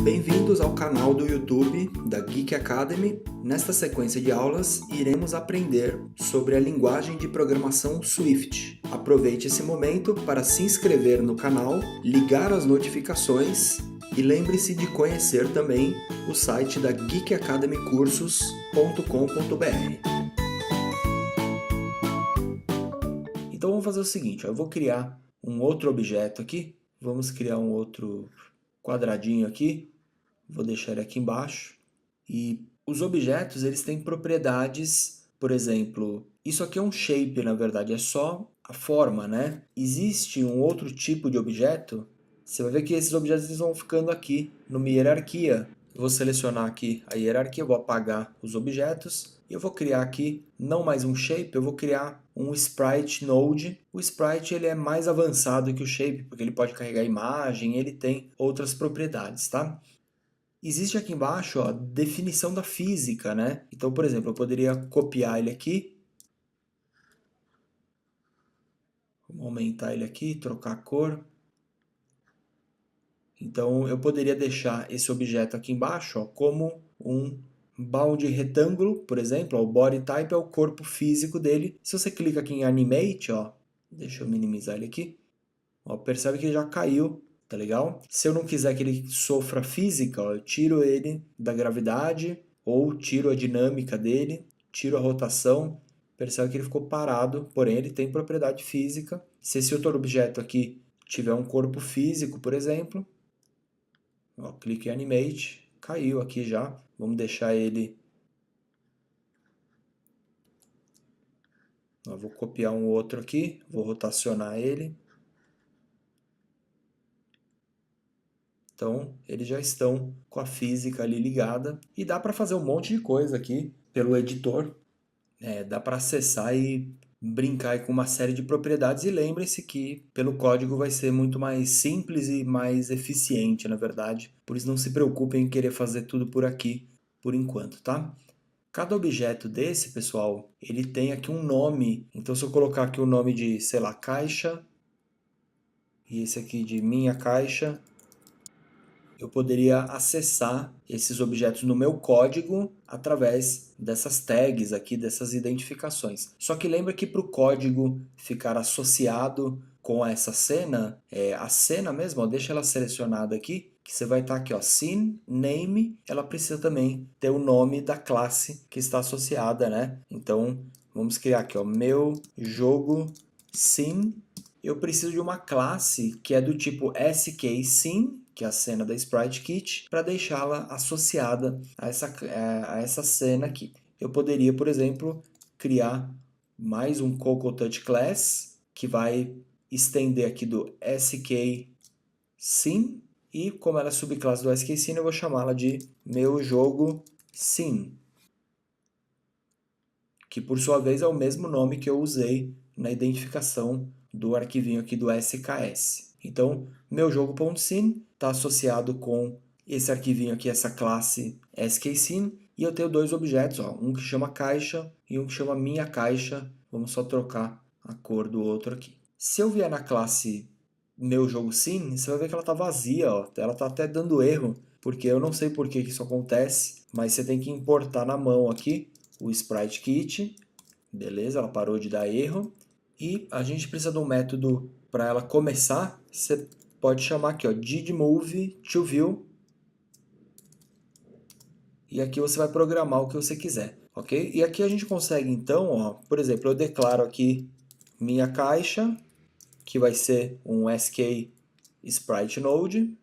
Bem-vindos ao canal do YouTube da Geek Academy. Nesta sequência de aulas, iremos aprender sobre a linguagem de programação Swift. Aproveite esse momento para se inscrever no canal, ligar as notificações e lembre-se de conhecer também o site da geekacademycursos.com.br. Então vamos fazer o seguinte, eu vou criar um outro objeto aqui, vamos criar um outro quadradinho aqui, vou deixar ele aqui embaixo, e os objetos eles têm propriedades, por exemplo, isso aqui é um shape, na verdade, é só a forma, né? Existe um outro tipo de objeto, você vai ver que esses objetos eles vão ficando aqui numa hierarquia. Eu vou selecionar aqui a hierarquia, vou apagar os objetos, e eu vou criar aqui, não mais um shape, eu vou criar um sprite node. O sprite ele é mais avançado que o shape, porque ele pode carregar imagem, ele tem outras propriedades, tá? Existe aqui embaixo, ó, definição da física, né? Então, por exemplo, eu poderia copiar ele aqui. Vamos aumentar ele aqui, trocar a cor. Então, eu poderia deixar esse objeto aqui embaixo, ó, como um bound retângulo, por exemplo. Ó, o body type é o corpo físico dele. Se você clica aqui em animate, ó, deixa eu minimizar ele aqui, ó, percebe que ele já caiu, tá legal? Se eu não quiser que ele sofra física, ó, eu tiro ele da gravidade ou tiro a dinâmica dele, tiro a rotação, percebe que ele ficou parado, porém ele tem propriedade física. Se esse outro objeto aqui tiver um corpo físico, por exemplo, ó, clique em Animate, caiu aqui já. Vamos deixar ele... Ó, vou copiar um outro aqui, vou rotacionar ele. Então, eles já estão com a física ali ligada. E dá para fazer um monte de coisa aqui pelo editor. Dá para acessar e brincar aí com uma série de propriedades e lembrem-se que pelo código vai ser muito mais simples e mais eficiente, na verdade. Por isso não se preocupem em querer fazer tudo por aqui por enquanto, tá? Cada objeto desse, pessoal, ele tem aqui um nome. Então se eu colocar aqui o nome de, sei lá, caixa e esse aqui de minha caixa, eu poderia acessar esses objetos no meu código através dessas tags aqui, dessas identificações. Só que lembra que para o código ficar associado com essa cena, a cena mesmo, ó, deixa ela selecionada aqui, que você vai estar aqui, ó, scene, name, ela precisa também ter o nome da classe que está associada, né? Então, vamos criar aqui, ó, meu jogo scene. Eu preciso de uma classe que é do tipo skScene, que é a cena da Sprite Kit, para deixá-la associada a essa cena aqui. Eu poderia, por exemplo, criar mais um CocoaTouch Class, que vai estender aqui do skScene, e como ela é subclasse do skScene, eu vou chamá-la de meu jogo Scene, que por sua vez é o mesmo nome que eu usei na identificação do arquivinho aqui do SKS. Então, meu jogo.scene está associado com esse arquivinho aqui, essa classe skScene, e eu tenho dois objetos, ó, um que chama caixa e um que chama minha caixa. Vamos só trocar a cor do outro aqui. Se eu vier na classe meu jogo scene, você vai ver que ela está vazia, ó. Ela está até dando erro, porque eu não sei por que isso acontece, mas você tem que importar na mão aqui o Sprite Kit, beleza, ela parou de dar erro, e a gente precisa de um método para ela começar. Você pode chamar aqui, ó, didMove to view, e aqui você vai programar o que você quiser, ok? E aqui a gente consegue então, ó, por exemplo, eu declaro aqui minha caixa, que vai ser um SK Sprite Node,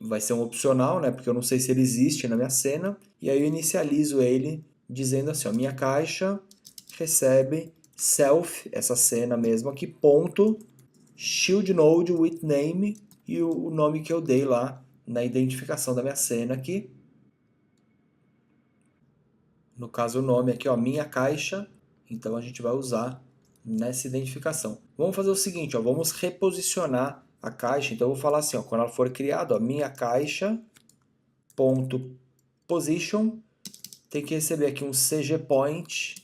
vai ser um opcional, né? Porque eu não sei se ele existe na minha cena. E aí eu inicializo ele dizendo assim, ó, minha caixa recebe self, essa cena mesmo aqui, ponto, shield node with name e o nome que eu dei lá na identificação da minha cena aqui. No caso o nome aqui, ó, minha caixa. Então a gente vai usar nessa identificação. Vamos fazer o seguinte, ó, vamos reposicionar a caixa. Então eu vou falar assim, ó, quando ela for criada, ó, minha caixa ponto position tem que receber aqui um CGPoint.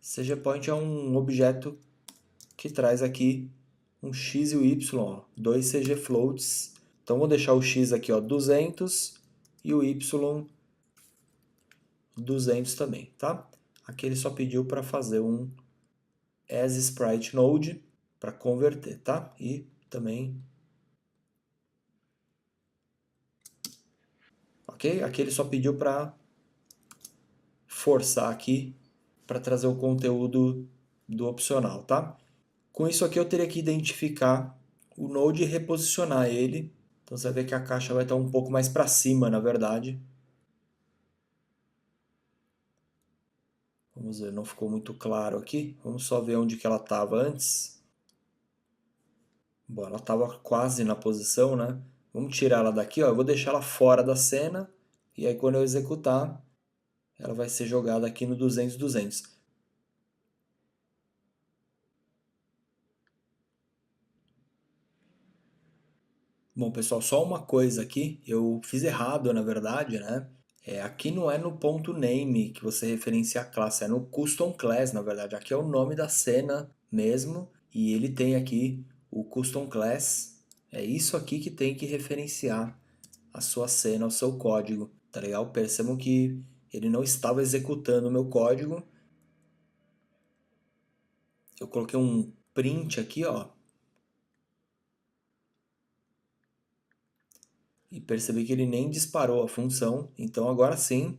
CGPoint é um objeto que traz aqui um x e o y, ó, dois CGFloats. Então vou deixar o x aqui, ó, 200 e o y 200 também, tá? Aqui ele só pediu para fazer um asSpriteNode para converter, tá? E também, ok? Aqui ele só pediu para forçar aqui para trazer o conteúdo do opcional, tá? Com isso aqui eu teria que identificar o node e reposicionar ele. Então você vai ver que a caixa vai estar um pouco mais para cima, na verdade. Vamos ver, não ficou muito claro aqui. Vamos só ver onde que ela estava antes. Bom, ela estava quase na posição, né? Vamos tirar ela daqui, ó. Eu vou deixar ela fora da cena. E aí quando eu executar, ela vai ser jogada aqui no 200, 200. Bom, pessoal, só uma coisa aqui. Eu fiz errado, na verdade, né? Aqui não é no ponto .name que você referencia a classe, é no custom class, na verdade. Aqui é o nome da cena mesmo, e ele tem aqui o custom class. É isso aqui que tem que referenciar a sua cena, o seu código, tá legal? Percebam que ele não estava executando o meu código. Eu coloquei um print aqui, ó, e percebi que ele nem disparou a função. Então agora sim,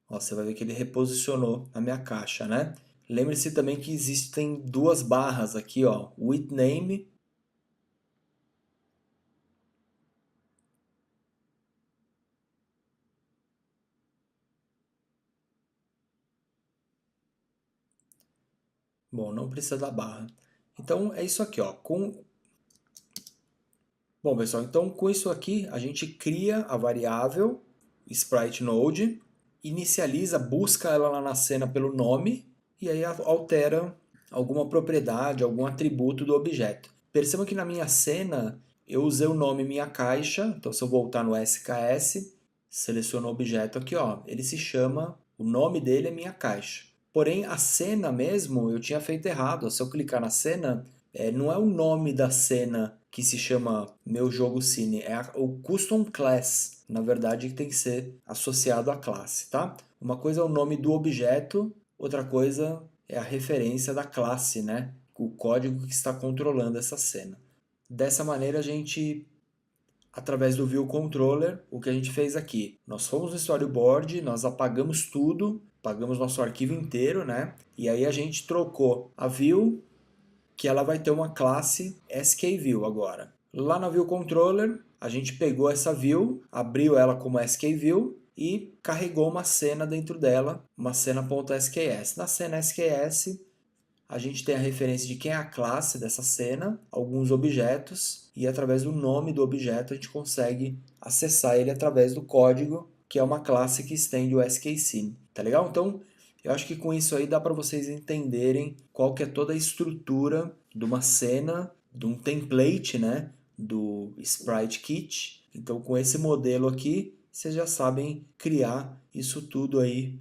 ó, você vai ver que ele reposicionou a minha caixa, né? Lembre-se também que existem duas barras aqui, ó, with name. Bom, não precisa da barra. Então é isso aqui, ó. Bom, pessoal, então com isso aqui a gente cria a variável sprite node inicializa, busca ela lá na cena pelo nome e aí altera alguma propriedade, algum atributo do objeto. Perceba que na minha cena eu usei o nome minha caixa, então se eu voltar no SKS, seleciono o objeto aqui, ó, ele se chama, o nome dele é minha caixa. Porém, a cena mesmo eu tinha feito errado. Se eu clicar na cena, não é o nome da cena que se chama meu jogo cine, é o custom class, na verdade, que tem que ser associado à classe, tá? Uma coisa é o nome do objeto, outra coisa é a referência da classe, né? O código que está controlando essa cena. Dessa maneira, a gente, através do View Controller, o que a gente fez aqui? Nós fomos no storyboard, nós apagamos tudo, apagamos nosso arquivo inteiro, né? E aí a gente trocou a View, que ela vai ter uma classe SKView agora. Lá na View Controller, a gente pegou essa view, abriu ela como SKView e carregou uma cena dentro dela, uma cena.sks. Na cena SKS, a gente tem a referência de quem é a classe dessa cena, alguns objetos, e através do nome do objeto a gente consegue acessar ele através do código, que é uma classe que estende o skScene. Tá legal? Então, eu acho que com isso aí dá para vocês entenderem qual que é toda a estrutura de uma cena, de um template, né, do Sprite Kit. Então, com esse modelo aqui, vocês já sabem criar isso tudo aí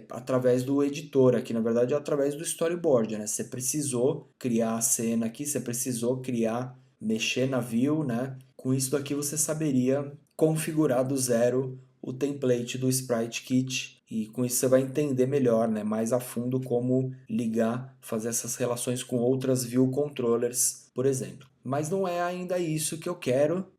através do editor, aqui na verdade é através do storyboard, né? Você precisou criar a cena aqui, você precisou criar, mexer na view, né? Com isso daqui você saberia configurar do zero o template do Sprite Kit e com isso você vai entender melhor, né? Mais a fundo como ligar, fazer essas relações com outras view controllers, por exemplo. Mas não é ainda isso que eu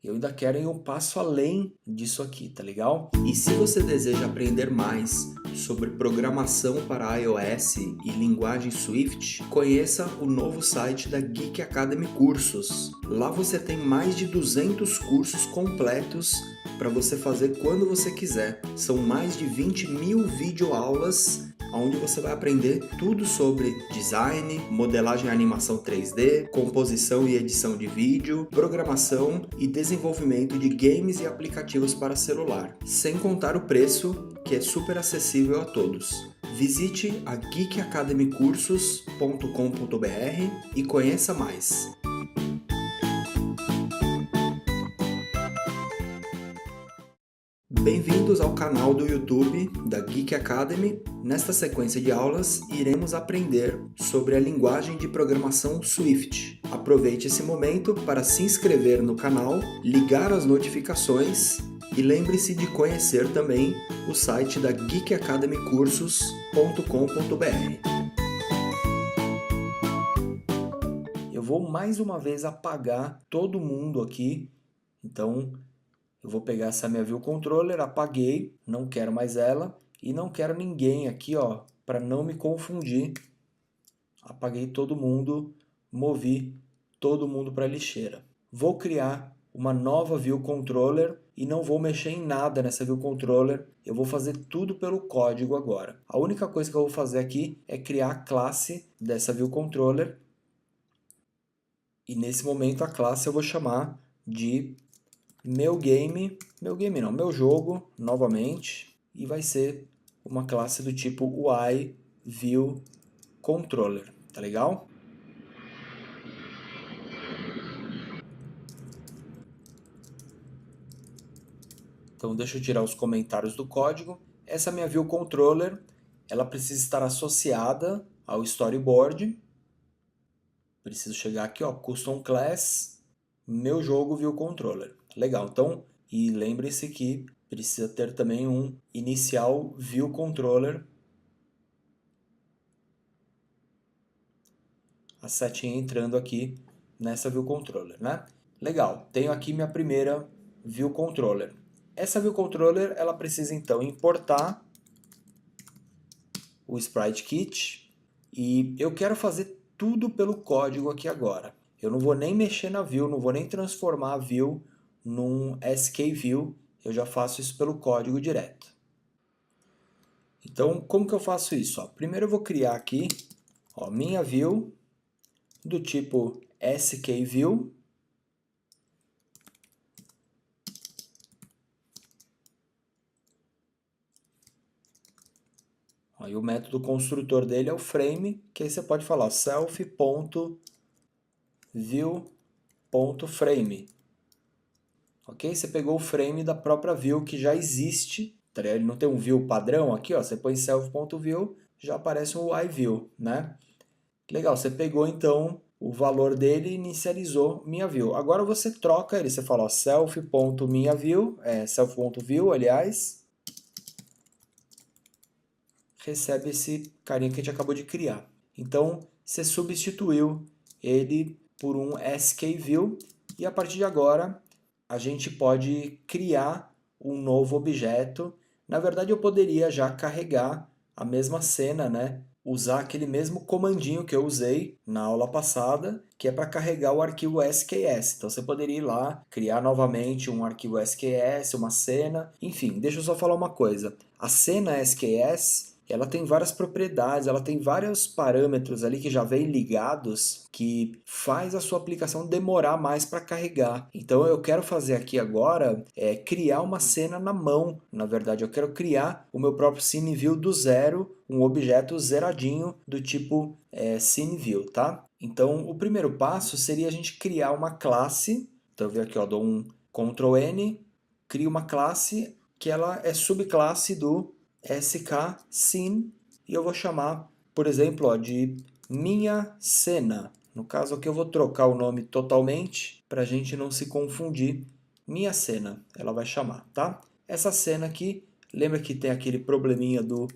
ainda quero ir um passo além disso aqui, tá legal? E se você deseja aprender mais sobre programação para iOS e linguagem Swift, conheça o novo site da Geek Academy Cursos. Lá você tem mais de 200 cursos completos para você fazer quando você quiser. São mais de 20.000 videoaulas onde você vai aprender tudo sobre design, modelagem e animação 3D, composição e edição de vídeo, programação e desenvolvimento de games e aplicativos para celular, sem contar o preço, que é super acessível a todos. Visite a geekacademycursos.com.br e conheça mais. Bem-vindos ao canal do YouTube da Geek Academy. Nesta sequência de aulas, iremos aprender sobre a linguagem de programação Swift. Aproveite esse momento para se inscrever no canal, ligar as notificações e lembre-se de conhecer também o site da geekacademycursos.com.br. Eu vou mais uma vez apagar todo mundo aqui, então eu vou pegar essa minha View Controller, apaguei, não quero mais ela e não quero ninguém aqui, ó, para não me confundir. Apaguei todo mundo, movi todo mundo para a lixeira. Vou criar uma nova View Controller e não vou mexer em nada nessa View Controller. Eu vou fazer tudo pelo código agora. A única coisa que eu vou fazer aqui é criar a classe dessa View Controller. E nesse momento a classe eu vou chamar de meu jogo, novamente, e vai ser uma classe do tipo UI View Controller, tá legal? Então deixa eu tirar os comentários do código. Essa minha View Controller, ela precisa estar associada ao storyboard. Preciso chegar aqui, ó, Custom Class, meu jogo View Controller. Legal, então, e lembre-se que precisa ter também um inicial View Controller. A setinha entrando aqui nessa View Controller, né? Legal, tenho aqui minha primeira View Controller. Essa View Controller, ela precisa então importar o Sprite Kit e eu quero fazer tudo pelo código aqui agora. Eu não vou nem mexer na View, não vou nem transformar a View num SKView, eu já faço isso pelo código direto. Então, como que eu faço isso? Ó, primeiro eu vou criar aqui, ó, minha View do tipo SKView. Aí o método construtor dele é o frame, que aí você pode falar self.view.frame. Ok? Você pegou o frame da própria view que já existe. Ele não tem um view padrão aqui, ó. Você põe self.view, já aparece um iView, né? Legal, você pegou então o valor dele e inicializou minha view. Agora você troca ele, você fala ó, self.minhaView, self.view, aliás, recebe esse carinha que a gente acabou de criar. Então, você substituiu ele por um skView e a partir de agora a gente pode criar um novo objeto. Na verdade, eu poderia já carregar a mesma cena, né? Usar aquele mesmo comandinho que eu usei na aula passada, que é para carregar o arquivo SKS. Então você poderia ir lá, criar novamente um arquivo SKS, uma cena. Enfim, deixa eu só falar uma coisa. A cena SKS ela tem várias propriedades, ela tem vários parâmetros ali que já vêm ligados que faz a sua aplicação demorar mais para carregar. Então eu quero fazer aqui agora criar uma cena na mão. Na verdade, eu quero criar o meu próprio CineView do zero, um objeto zeradinho do tipo CineView, tá? Então o primeiro passo seria a gente criar uma classe. Então eu venho aqui, ó, dou um Ctrl N, crio uma classe que ela é subclasse do SKScene e eu vou chamar, por exemplo, ó, de minha cena. No caso aqui eu vou trocar o nome totalmente para a gente não se confundir. Minha cena, ela vai chamar, tá? Essa cena aqui, lembra que tem aquele probleminha do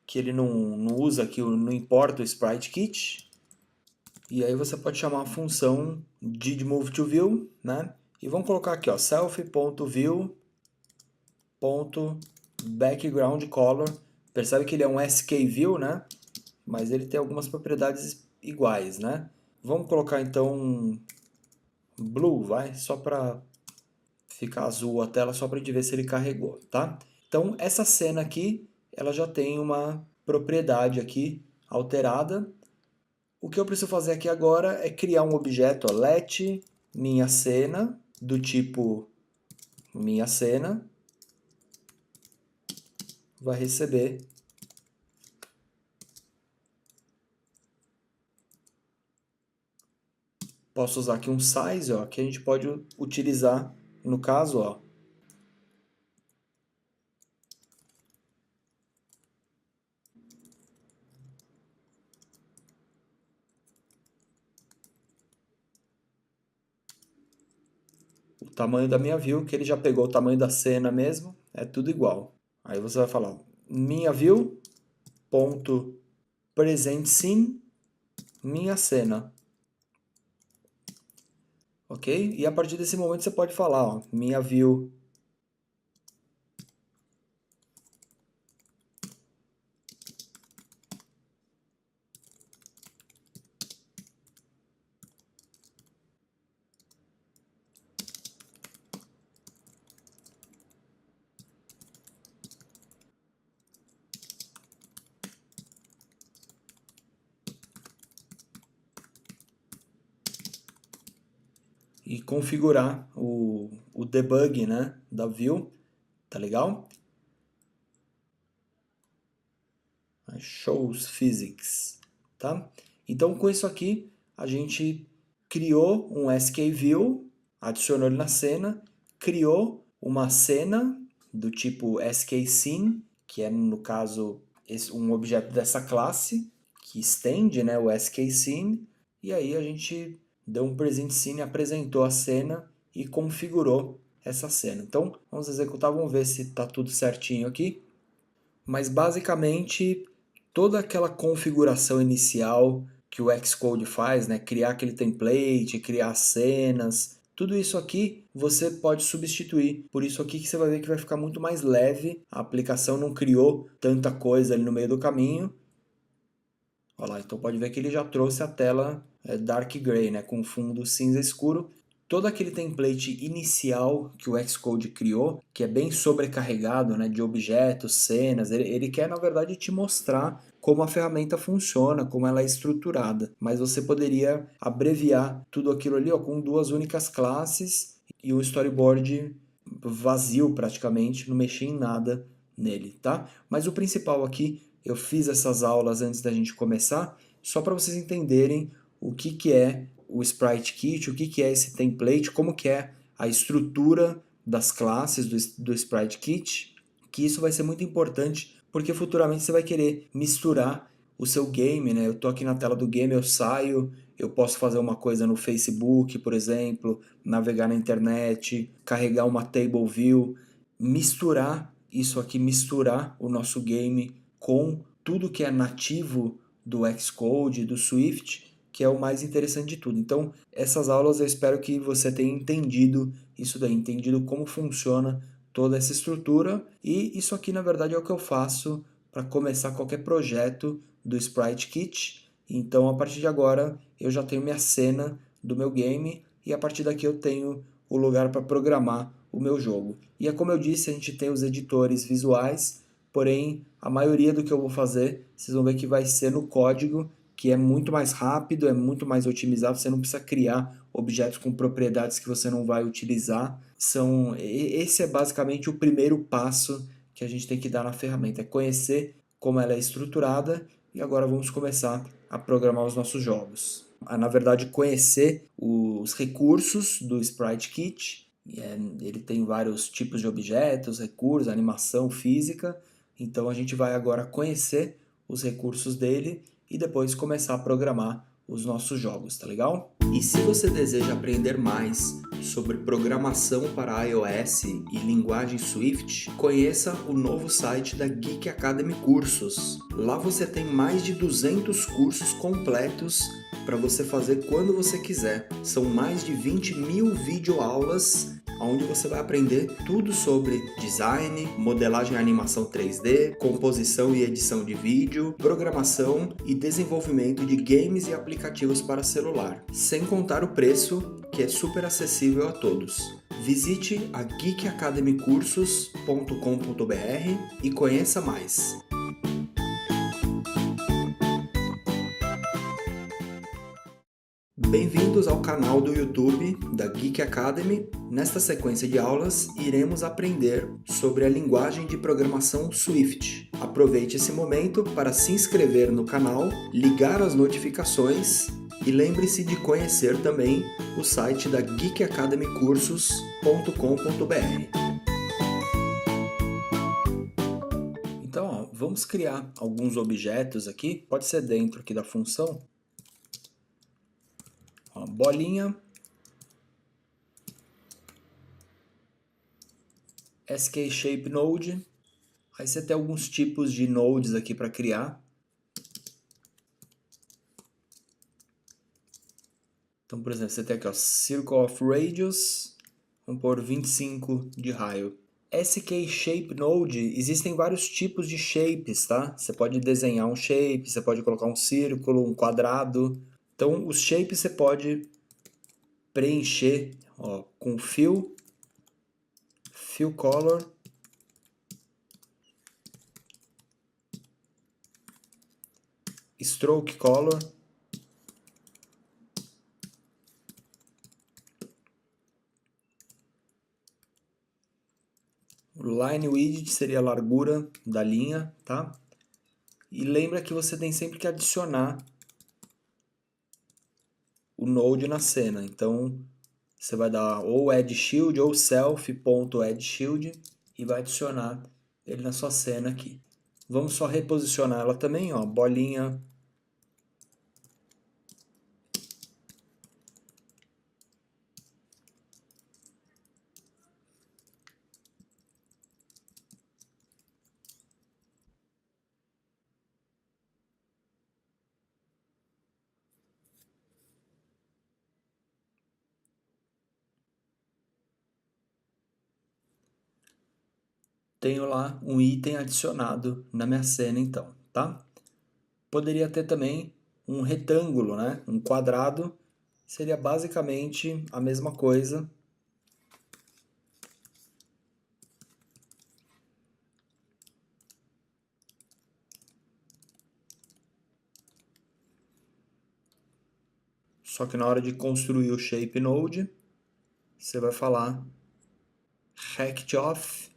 que ele não usa aqui, não importa o sprite kit. E aí você pode chamar a função didMoveToView, né? E vamos colocar aqui, ó, self.view.backgroundColor. Percebe que ele é um skView, né? Mas ele tem algumas propriedades iguais, né? Vamos colocar então blue, vai, só para ficar azul a tela, só para a gente ver se ele carregou, tá? Então essa cena aqui, ela já tem uma propriedade aqui alterada. O que eu preciso fazer aqui agora é criar um objeto, ó, let minha cena, do tipo minha cena, vai receber posso usar aqui um size, ó, que a gente pode utilizar, no caso, ó, o tamanho da minha view, que ele já pegou o tamanho da cena mesmo, é tudo igual. Aí você vai falar, minha view, ponto present scene, minha cena. Ok? E a partir desse momento você pode falar, ó, minha view e configurar o debug, né, da view, tá legal? Shows physics, tá? Então com isso aqui a gente criou um skView, adicionou ele na cena, criou uma cena do tipo skScene, que é no caso um objeto dessa classe que estende, né, o skScene, e aí a gente deu um present scene, apresentou a cena e configurou essa cena. Então vamos executar, vamos ver se está tudo certinho aqui. Mas basicamente toda aquela configuração inicial que o Xcode faz, né, criar aquele template, criar cenas, tudo isso aqui você pode substituir. Por isso aqui que você vai ver que vai ficar muito mais leve. A aplicação não criou tanta coisa ali no meio do caminho. Olha lá, então pode ver que ele já trouxe a tela dark gray, né, com fundo cinza escuro. Todo aquele template inicial que o Xcode criou, que é bem sobrecarregado, né, de objetos, cenas, ele quer na verdade te mostrar como a ferramenta funciona, como ela é estruturada. Mas você poderia abreviar tudo aquilo ali ó, com duas únicas classes e um storyboard vazio praticamente, não mexi em nada nele, tá? Mas o principal aqui, eu fiz essas aulas antes da gente começar, só para vocês entenderem o que que é o Sprite Kit, o que que é esse template, como que é a estrutura das classes do Sprite Kit, que isso vai ser muito importante, porque futuramente você vai querer misturar o seu game, né? Eu tô aqui na tela do game, eu saio, eu posso fazer uma coisa no Facebook, por exemplo, navegar na internet, carregar uma table view, misturar isso aqui, misturar o nosso game com tudo que é nativo do Xcode, do Swift, que é o mais interessante de tudo. Então, essas aulas eu espero que você tenha entendido isso daí, entendido como funciona toda essa estrutura, e isso aqui na verdade é o que eu faço para começar qualquer projeto do Sprite Kit. Então, a partir de agora, eu já tenho minha cena do meu game e a partir daqui eu tenho o lugar para programar o meu jogo. E é como eu disse, a gente tem os editores visuais, porém a maioria do que eu vou fazer, vocês vão ver que vai ser no código, que é muito mais rápido, é muito mais otimizado, você não precisa criar objetos com propriedades que você não vai utilizar. Esse é basicamente o primeiro passo que a gente tem que dar na ferramenta, é conhecer como ela é estruturada e agora vamos começar a programar os nossos jogos. Na verdade, conhecer os recursos do Sprite Kit. Ele tem vários tipos de objetos, recursos, animação, física. Então a gente vai agora conhecer os recursos dele e depois começar a programar os nossos jogos, tá legal? E se você deseja aprender mais sobre programação para iOS e linguagem Swift, conheça o novo site da Geek Academy Cursos. Lá você tem mais de 200 cursos completos para você fazer quando você quiser. São mais de 20.000 videoaulas onde você vai aprender tudo sobre design, modelagem e animação 3D, composição e edição de vídeo, programação e desenvolvimento de games e aplicativos para celular. Sem contar o preço, que é super acessível a todos. Visite a geekacademycursos.com.br e conheça mais. Bem-vindos ao canal do YouTube da Geek Academy. Nesta sequência de aulas, iremos aprender sobre a linguagem de programação Swift. Aproveite esse momento para se inscrever no canal, ligar as notificações e lembre-se de conhecer também o site da geekacademycursos.com.br. Então, vamos criar alguns objetos aqui, pode ser dentro aqui da função. Bolinha, SKShapeNode, aí você tem alguns tipos de nodes aqui para criar. Então, por exemplo, você tem aqui, ó, Circle of Radius, vamos pôr 25 de raio. SKShapeNode, existem vários tipos de shapes, tá? Você pode desenhar um shape, você pode colocar um círculo, um quadrado. Então, os shapes você pode preencher, ó, com fill color, stroke color, line width seria a largura da linha, tá? E lembra que você tem sempre que adicionar o node na cena. Então você vai dar ou add shield ou self.addShield e vai adicionar ele na sua cena aqui. Vamos só reposicionar ela também, ó, bolinha. Tenho lá um item adicionado na minha cena então, tá? Poderia ter também um retângulo, né? Um quadrado seria basicamente a mesma coisa. Só que na hora de construir o shape node, você vai falar Rect Off,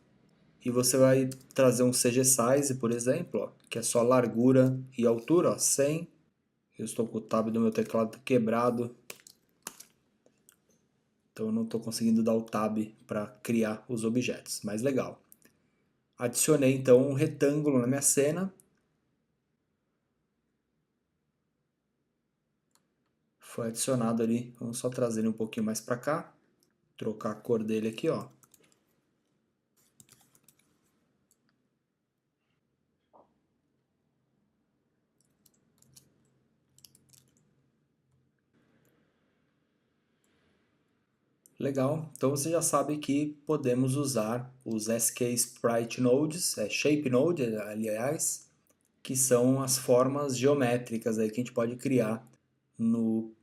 e você vai trazer um CG Size, por exemplo, ó, que é só largura e altura, ó, 100. Eu estou com o tab do meu teclado quebrado, então eu não estou conseguindo dar o tab para criar os objetos, mas legal. Adicionei então um retângulo na minha cena. Foi adicionado ali, vamos só trazer ele um pouquinho mais para cá, trocar a cor dele aqui, ó. Legal, então você já sabe que podemos usar os SK Sprite Nodes, Shape Node, aliás, que são as formas geométricas aí que a gente pode criar no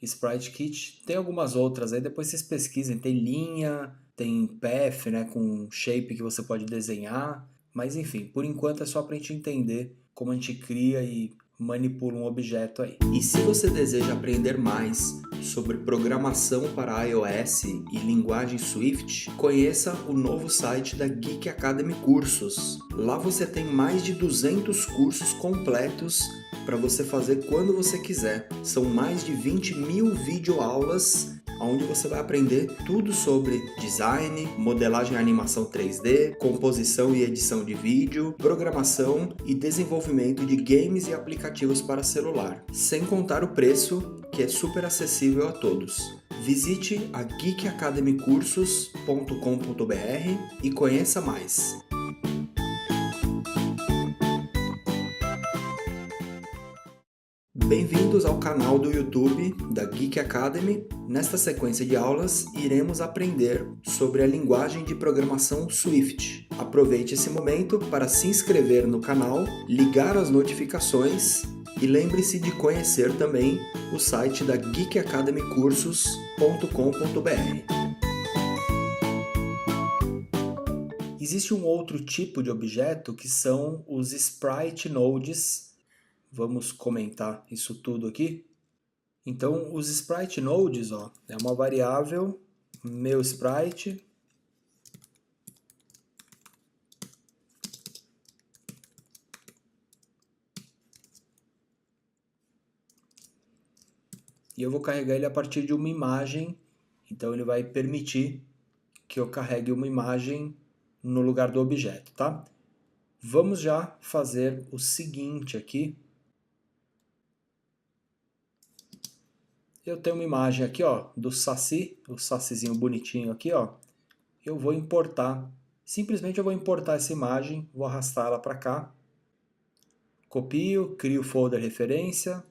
Sprite Kit. Tem algumas outras aí, depois vocês pesquisem, tem linha, tem path, né, com shape que você pode desenhar, mas enfim, por enquanto é só para a gente entender como a gente cria e manipula um objeto aí. E se você deseja aprender mais sobre programação para iOS e linguagem Swift, conheça o novo site da Geek Academy Cursos. Lá você tem mais de 200 cursos completos para você fazer quando você quiser. São mais de 20 mil videoaulas onde você vai aprender tudo sobre design, modelagem e animação 3D, composição e edição de vídeo, programação e desenvolvimento de games e aplicativos para celular, sem contar o preço, que é super acessível a todos. Visite a geekacademycursos.com.br e conheça mais. Bem-vindos ao canal do YouTube da Geek Academy. Nesta sequência de aulas, iremos aprender sobre a linguagem de programação Swift. Aproveite esse momento para se inscrever no canal, ligar as notificações e lembre-se de conhecer também o site da geekacademycursos.com.br. Existe um outro tipo de objeto que são os Sprite Nodes. Vamos comentar isso tudo aqui. Então, os Sprite Nodes, ó, é uma variável, meu sprite, e eu vou carregar ele a partir de uma imagem, então ele vai permitir que eu carregue uma imagem no lugar do objeto, tá? Vamos já fazer o seguinte aqui. Eu tenho uma imagem aqui, ó, do Saci, o Sacizinho bonitinho aqui, ó. Eu vou importar, simplesmente eu vou importar essa imagem, vou arrastar ela para cá. Copio, crio o folder referência.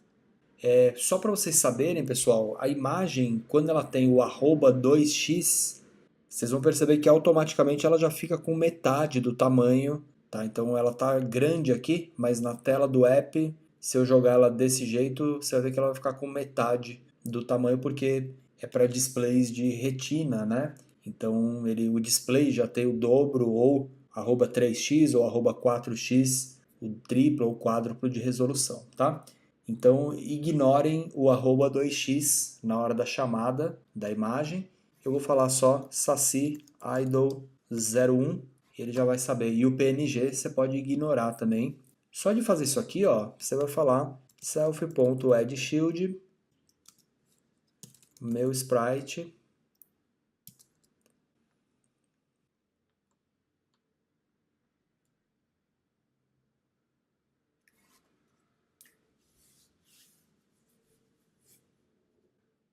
Só para vocês saberem, pessoal, a imagem, quando ela tem o @2x, vocês vão perceber que automaticamente ela já fica com metade do tamanho, tá? Então ela tá grande aqui, mas na tela do app, se eu jogar ela desse jeito, você vai ver que ela vai ficar com metade do tamanho, porque é para displays de retina, né? Então o display já tem o dobro, ou @3x ou @4x, o triplo ou quádruplo de resolução, tá? Então ignorem o @2x na hora da chamada da imagem. Eu vou falar só Saci Idol 01, ele já vai saber. E o PNG você pode ignorar também. Só de fazer isso aqui, ó, você vai falar self.addShield, meu sprite.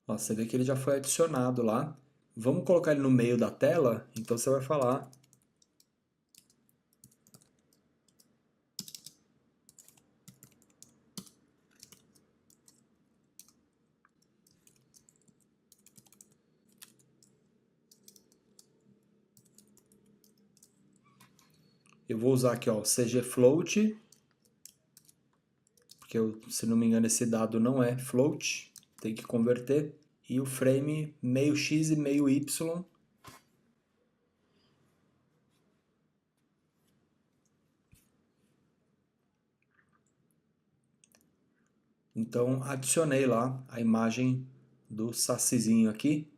Ó, você vê que ele já foi adicionado lá. Vamos colocar ele no meio da tela, então você vai falar eu vou usar aqui, ó, CG Float, porque se não me engano esse dado não é float, tem que converter. E o frame meio x e meio y. Então adicionei lá a imagem do sacizinho aqui.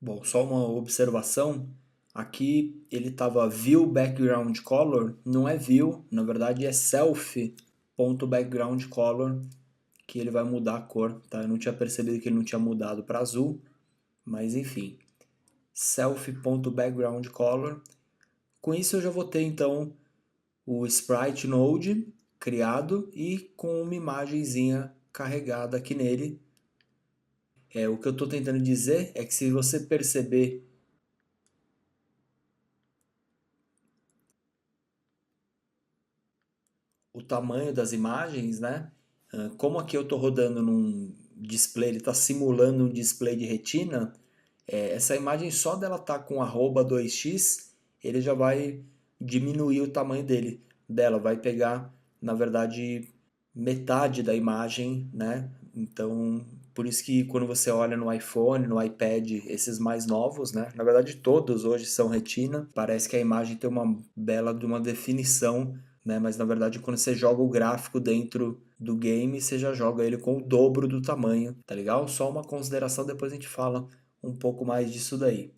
Bom, só uma observação. Aqui ele estava view background color, não é view, na verdade é self.background color que ele vai mudar a cor, tá? Eu não tinha percebido que ele não tinha mudado para azul, mas enfim, self.background color. Com isso eu já vou ter então o sprite node criado e com uma imagenzinha carregada aqui nele. O que eu estou tentando dizer é que se você perceber o tamanho das imagens, né? Como aqui eu estou rodando num display, ele está simulando um display de retina, essa imagem só dela estar com arroba 2x, ele já vai diminuir o tamanho dela, vai pegar, na verdade, metade da imagem, né? Então, por isso que quando você olha no iPhone, no iPad, esses mais novos, né? Na verdade, todos hoje são retina, parece que a imagem tem uma bela de uma definição, né? Mas na verdade, quando você joga o gráfico dentro do game, você já joga ele com o dobro do tamanho, tá legal? Só uma consideração, depois a gente fala um pouco mais disso daí.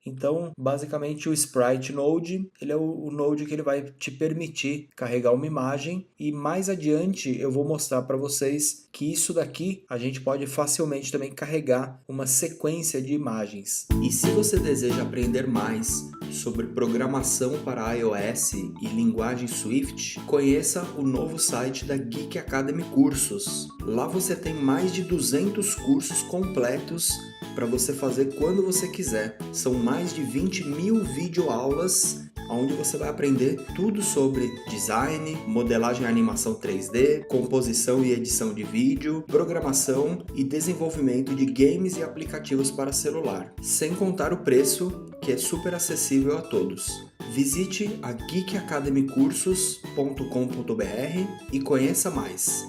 Então, basicamente, o Sprite Node, ele é o node que ele vai te permitir carregar uma imagem e mais adiante eu vou mostrar para vocês que isso daqui a gente pode facilmente também carregar uma sequência de imagens. E se você deseja aprender mais sobre programação para iOS e linguagem Swift, conheça o novo site da Geek Academy Cursos. Lá você tem mais de 200 cursos completos para você fazer quando você quiser. São mais de 20.000 videoaulas onde você vai aprender tudo sobre design, modelagem e animação 3D, composição e edição de vídeo, programação e desenvolvimento de games e aplicativos para celular. Sem contar o preço, que é super acessível a todos. Visite a geekacademycursos.com.br e conheça mais.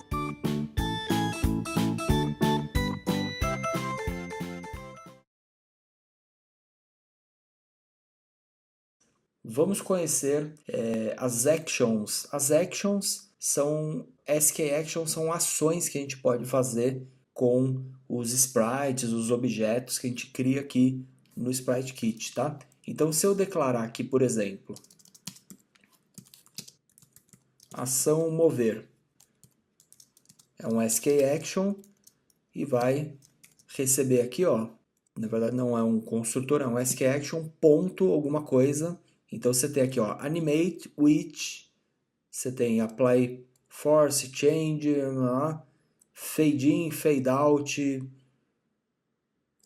Vamos conhecer as actions. As actions são SK actions, são ações que a gente pode fazer com os sprites, os objetos que a gente cria aqui no Sprite Kit, tá? Então, se eu declarar aqui, por exemplo, ação mover, é um SK action e vai receber aqui, ó. Na verdade, não é um construtor, é um SK action ponto alguma coisa. Então, você tem aqui, ó, animate with. Você tem apply force, change, fade in, fade out,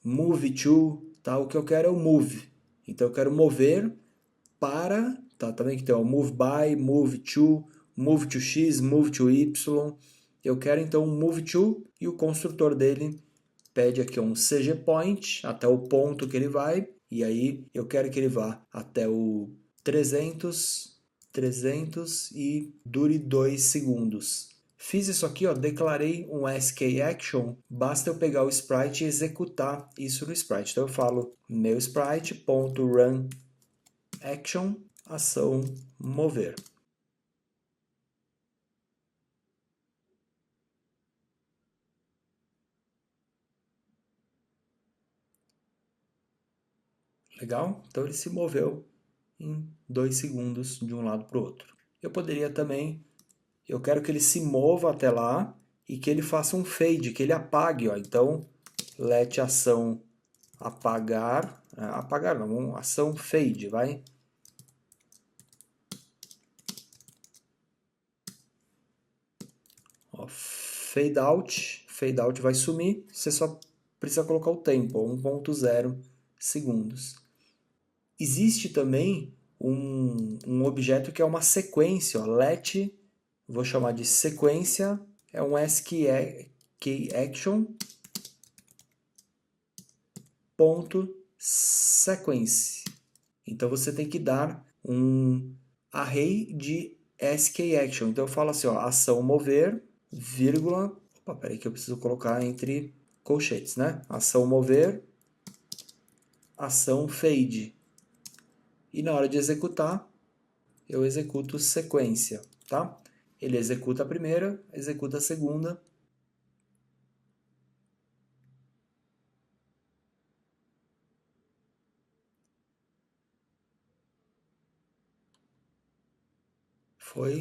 move to, tá? O que eu quero é o move. Então eu quero mover para, tá? Também que tem o move by, move to x, move to y. Eu quero então um move to e o construtor dele pede aqui um CG point até o ponto que ele vai e aí eu quero que ele vá até o 300 e dure 2 segundos. Fiz isso aqui, ó, declarei um SK action, basta eu pegar o sprite e executar isso no sprite. Então eu falo meu sprite.run action, ação mover. Legal? Então ele se moveu em 2 segundos de um lado para o outro. Eu poderia também, eu quero que ele se mova até lá e que ele faça um fade, que ele apague. Ó. Então, let ação apagar, apagar não, ação fade, vai. Ó, fade out vai sumir, você só precisa colocar o tempo, 1.0 segundos. Existe também um objeto que é uma sequência, ó, let, vou chamar de sequência, é um SKey action ponto sequence. Então você tem que dar um array de SK action. Então eu falo assim, ó, ação mover, vírgula, opa, peraí que eu preciso colocar entre colchetes, né? Ação mover, ação fade. E na hora de executar, eu executo sequência, tá? Ele executa a primeira, executa a segunda.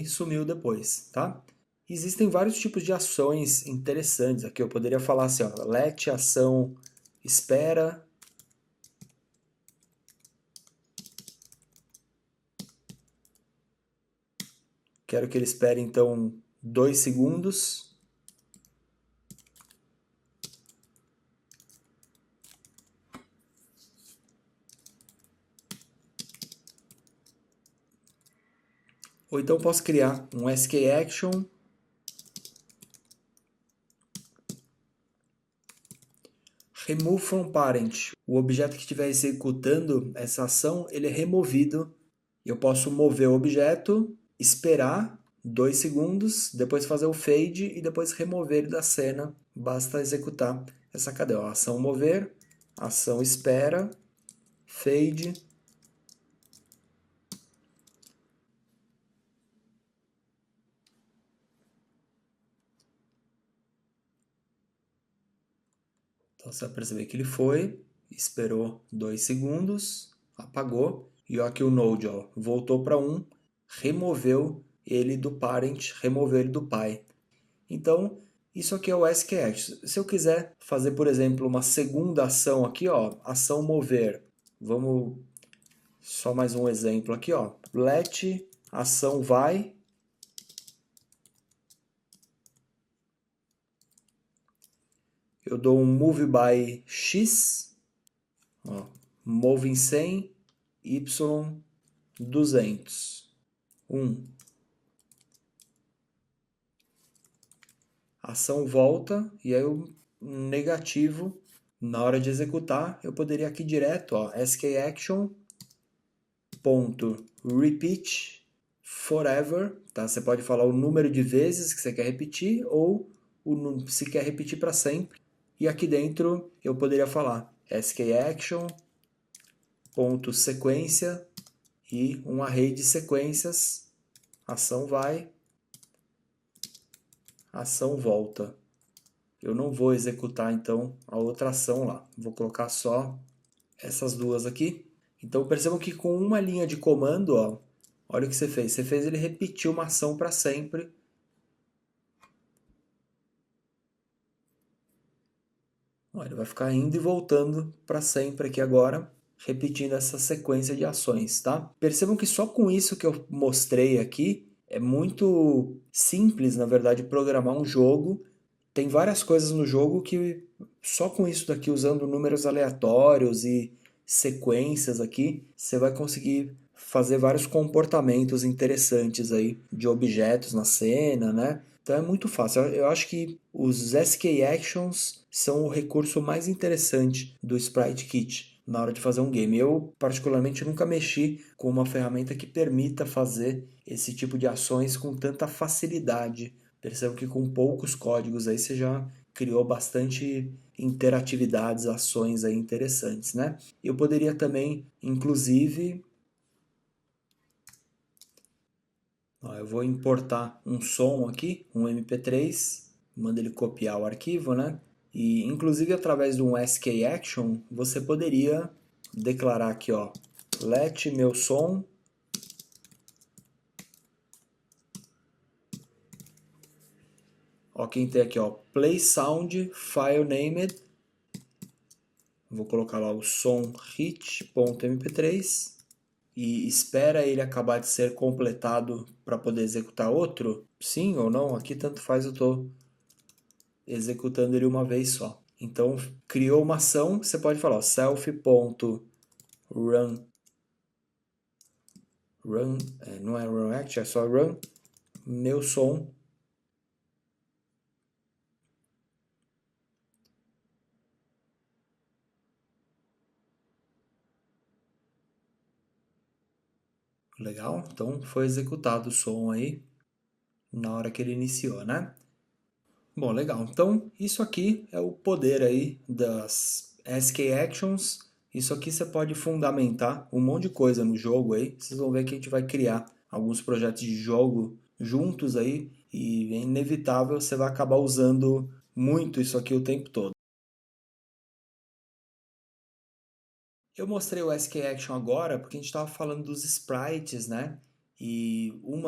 sumiu depois, tá? Existem vários tipos de ações interessantes aqui. Eu poderia falar assim, ó, let ação espera. Quero que ele espere então 2 segundos. Ou então posso criar um SKAction remove from parent. O objeto que estiver executando essa ação, ele é removido. Eu posso mover o objeto, esperar 2 segundos, depois fazer o fade e depois remover ele da cena. Basta executar essa cadeia. Ó, ação mover, ação espera, fade. Então você vai perceber que ele foi, esperou 2 segundos, apagou, e ó, aqui o node ó, voltou para 1, removeu ele do parent, removeu ele do pai. Então, isso aqui é o SKAction. Se eu quiser fazer, por exemplo, uma segunda ação aqui, ó, ação mover. Vamos só mais um exemplo aqui, ó. Let ação vai. Eu dou um move by x, ó, move em 100, y 200. 1. Ação volta e aí o negativo na hora de executar, eu poderia aqui direto, ó, SKAction.repeat forever, tá? Você pode falar o número de vezes que você quer repetir ou se quer repetir para sempre. E aqui dentro eu poderia falar SKAction.sequência e um array de sequências, ação vai, ação volta. Eu não vou executar então a outra ação lá, vou colocar só essas duas aqui. Então percebam que com uma linha de comando, ó, olha o que você fez. Você fez ele repetir uma ação para sempre. Ó, ele vai ficar indo e voltando para sempre aqui agora, repetindo essa sequência de ações, tá? Percebam que só com isso que eu mostrei aqui, é muito simples, na verdade, programar um jogo. Tem várias coisas no jogo que só com isso daqui, usando números aleatórios e sequências aqui, você vai conseguir fazer vários comportamentos interessantes aí de objetos na cena, né? Então é muito fácil. Eu acho que os SK Actions são o recurso mais interessante do Sprite Kit na hora de fazer um game. Eu, particularmente, nunca mexi com uma ferramenta que permita fazer esse tipo de ações com tanta facilidade. Percebo que com poucos códigos aí você já criou bastante interatividades, ações aí interessantes, né? Eu poderia também, inclusive, ó, eu vou importar um som aqui, um MP3, manda ele copiar o arquivo, né? E inclusive através de um SKAction, você poderia declarar aqui, ó, let meu som. Ó, quem tem aqui, ó, play sound file named. Vou colocar lá o som hit.mp3 e espera ele acabar de ser completado para poder executar outro? Sim ou não? Aqui tanto faz, eu estou executando ele uma vez só. Então, criou uma ação, você pode falar self.run, não é run act, é só run, meu som. Legal, então foi executado o som aí na hora que ele iniciou, né? Bom, legal. Então, isso aqui é o poder aí das SK Actions. Isso aqui você pode fundamentar um monte de coisa no jogo aí. Vocês vão ver que a gente vai criar alguns projetos de jogo juntos aí e é inevitável você vai acabar usando muito isso aqui o tempo todo. Eu mostrei o SK Action agora porque a gente estava falando dos sprites, né? E um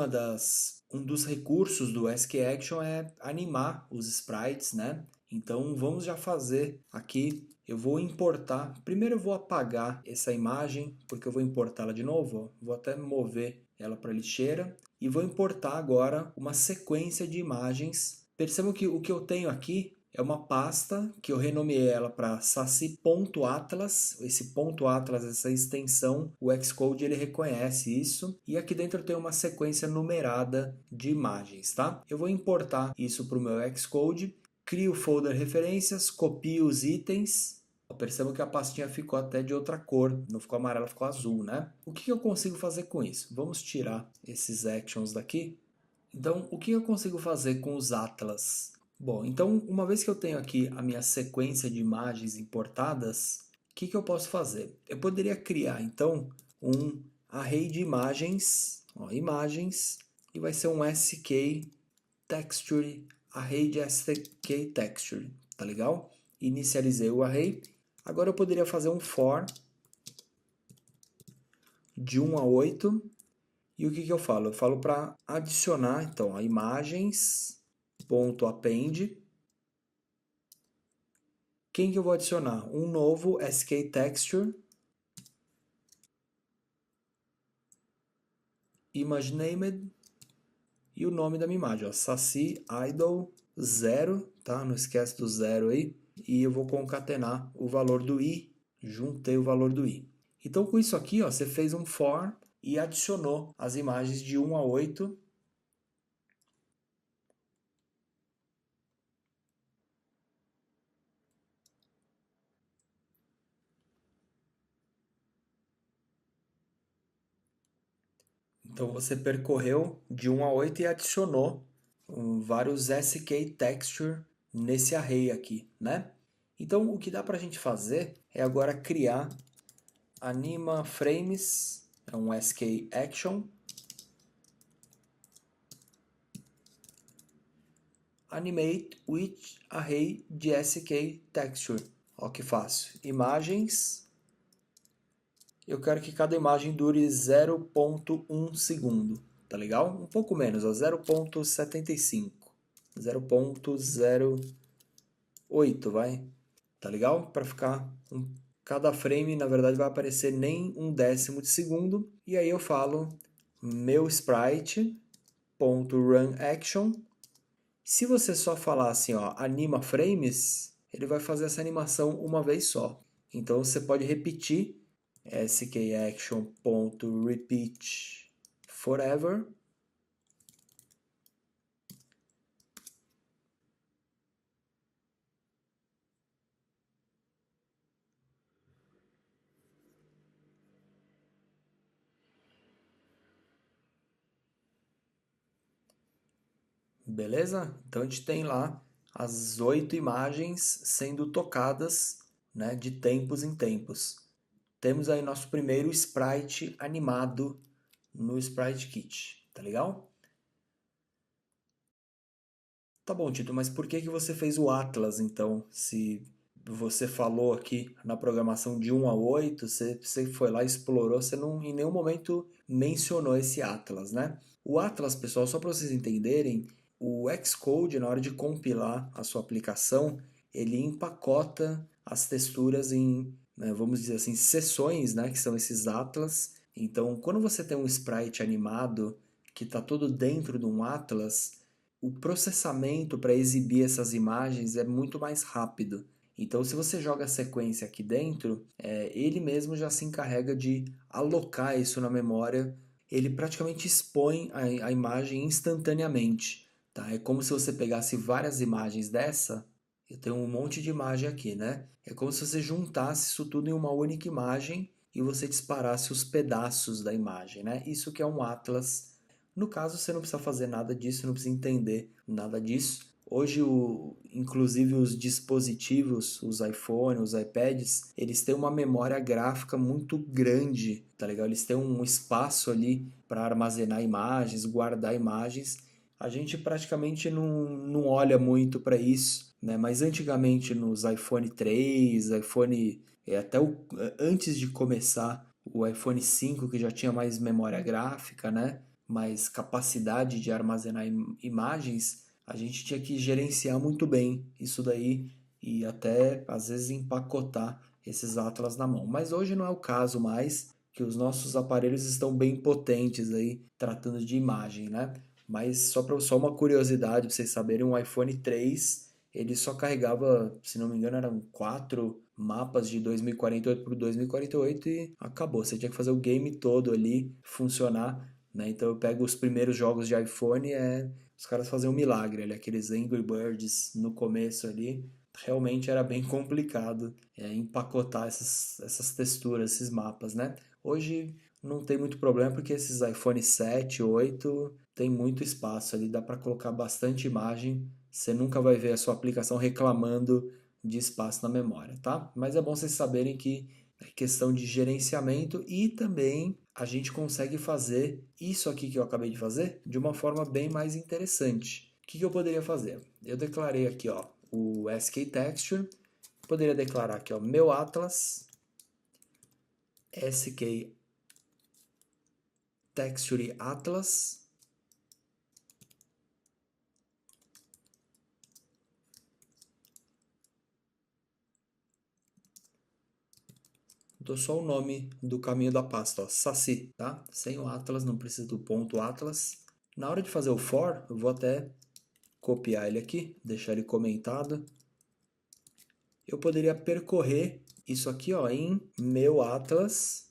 dos recursos do SKAction é animar os sprites, né? Então vamos já fazer aqui. Eu vou importar. Primeiro eu vou apagar essa imagem, porque eu vou importá-la de novo. Ó. Vou até mover ela para a lixeira. E vou importar agora uma sequência de imagens. Percebam que o que eu tenho aqui é uma pasta que eu renomeei ela para saci.atlas. Esse ponto .atlas, essa extensão, o Xcode ele reconhece isso. E aqui dentro eu tenho uma sequência numerada de imagens, tá? Eu vou importar isso para o meu Xcode, crio o folder referências, copio os itens. Percebam que a pastinha ficou até de outra cor, não ficou amarela, ficou azul, né? O que eu consigo fazer com isso? Vamos tirar esses actions daqui. Então, o que eu consigo fazer com os atlas? Bom, então, uma vez que eu tenho aqui a minha sequência de imagens importadas, o que eu posso fazer? Eu poderia criar, então, um array de imagens, ó, imagens, e vai ser um SK texture, array de SK texture, tá legal? Inicializei o array. Agora eu poderia fazer um for de 1 a 8. E o que eu falo? Eu falo para adicionar, então, a imagens.append. Quem que eu vou adicionar? Um novo skTexture, ImageNamed e o nome da minha imagem, ó, Saci Idol 0, tá? Não esquece do 0 aí. E eu vou concatenar o valor do i, juntei o valor do i. Então, com isso aqui, ó, você fez um for e adicionou as imagens de 1 a 8. Então você percorreu de 1 a 8 e adicionou vários SKTexture nesse array aqui, né? Então o que dá para a gente fazer é agora criar anima frames, é um SKAction, animate with array de SKTexture. Ó que fácil. Imagens. Eu quero que cada imagem dure 0.1 segundo, tá legal? Um pouco menos, 0.75, 0.08, vai, tá legal? Para ficar cada frame, na verdade, vai aparecer nem um décimo de segundo. E aí eu falo meu sprite.runAction. Se você só falar assim, ó, anima frames, ele vai fazer essa animação uma vez só. Então você pode repetir skAction.repeat forever. Beleza? Então a gente tem lá as 8 imagens sendo tocadas, né, de tempos em tempos. Temos aí nosso primeiro sprite animado no Sprite Kit, tá legal? Tá bom, Tito, mas por que que você fez o Atlas então? Se você falou aqui na programação de 1 a 8, você foi lá e explorou, você não em nenhum momento mencionou esse Atlas, né? O Atlas, pessoal, só para vocês entenderem, o Xcode, na hora de compilar a sua aplicação, ele empacota as texturas em, né, vamos dizer assim, seções, né, que são esses Atlas. Então, quando você tem um sprite animado que está todo dentro de um Atlas, o processamento para exibir essas imagens é muito mais rápido. Então, se você joga a sequência aqui dentro, ele mesmo já se encarrega de alocar isso na memória. Ele praticamente expõe a imagem instantaneamente. Tá? É como se você pegasse várias imagens dessa. Eu tenho um monte de imagem aqui, né? É como se você juntasse isso tudo em uma única imagem e você disparasse os pedaços da imagem, né? Isso que é um atlas. No caso, você não precisa fazer nada disso, não precisa entender nada disso. Hoje, inclusive os dispositivos, os iPhones, os iPads, eles têm uma memória gráfica muito grande, tá legal? Eles têm um espaço ali para armazenar imagens, guardar imagens. A gente praticamente não olha muito para isso, né? Mas antigamente nos iPhone 3, iPhone, até antes de começar o iPhone 5, que já tinha mais memória gráfica, né? mais capacidade de armazenar imagens, a gente tinha que gerenciar muito bem isso daí e até às vezes empacotar esses atlas na mão. Mas hoje não é o caso mais, que os nossos aparelhos estão bem potentes aí tratando de imagem, né? Mas só uma curiosidade para vocês saberem, um iPhone 3 ele só carregava, se não me engano, eram 4 mapas de 2048 por 2048 e acabou. Você tinha que fazer o game todo ali funcionar, né? Então eu pego os primeiros jogos de iPhone, os caras faziam um milagre ali, aqueles Angry Birds no começo ali. Realmente era bem complicado empacotar essas texturas, esses mapas, né? Hoje não tem muito problema porque esses iPhone 7, 8 tem muito espaço ali, dá para colocar bastante imagem. Você nunca vai ver a sua aplicação reclamando de espaço na memória, tá? Mas é bom vocês saberem que é questão de gerenciamento e também a gente consegue fazer isso aqui que eu acabei de fazer de uma forma bem mais interessante. O que eu poderia fazer? Eu declarei aqui, ó, o SKTexture, poderia declarar aqui, ó, meu Atlas SKTexture Atlas. Dou só o nome do caminho da pasta, ó, Saci, tá? Sem o Atlas, não precisa do ponto Atlas. Na hora de fazer o for, eu vou até copiar ele aqui, deixar ele comentado. Eu poderia percorrer isso aqui, ó, em meu Atlas.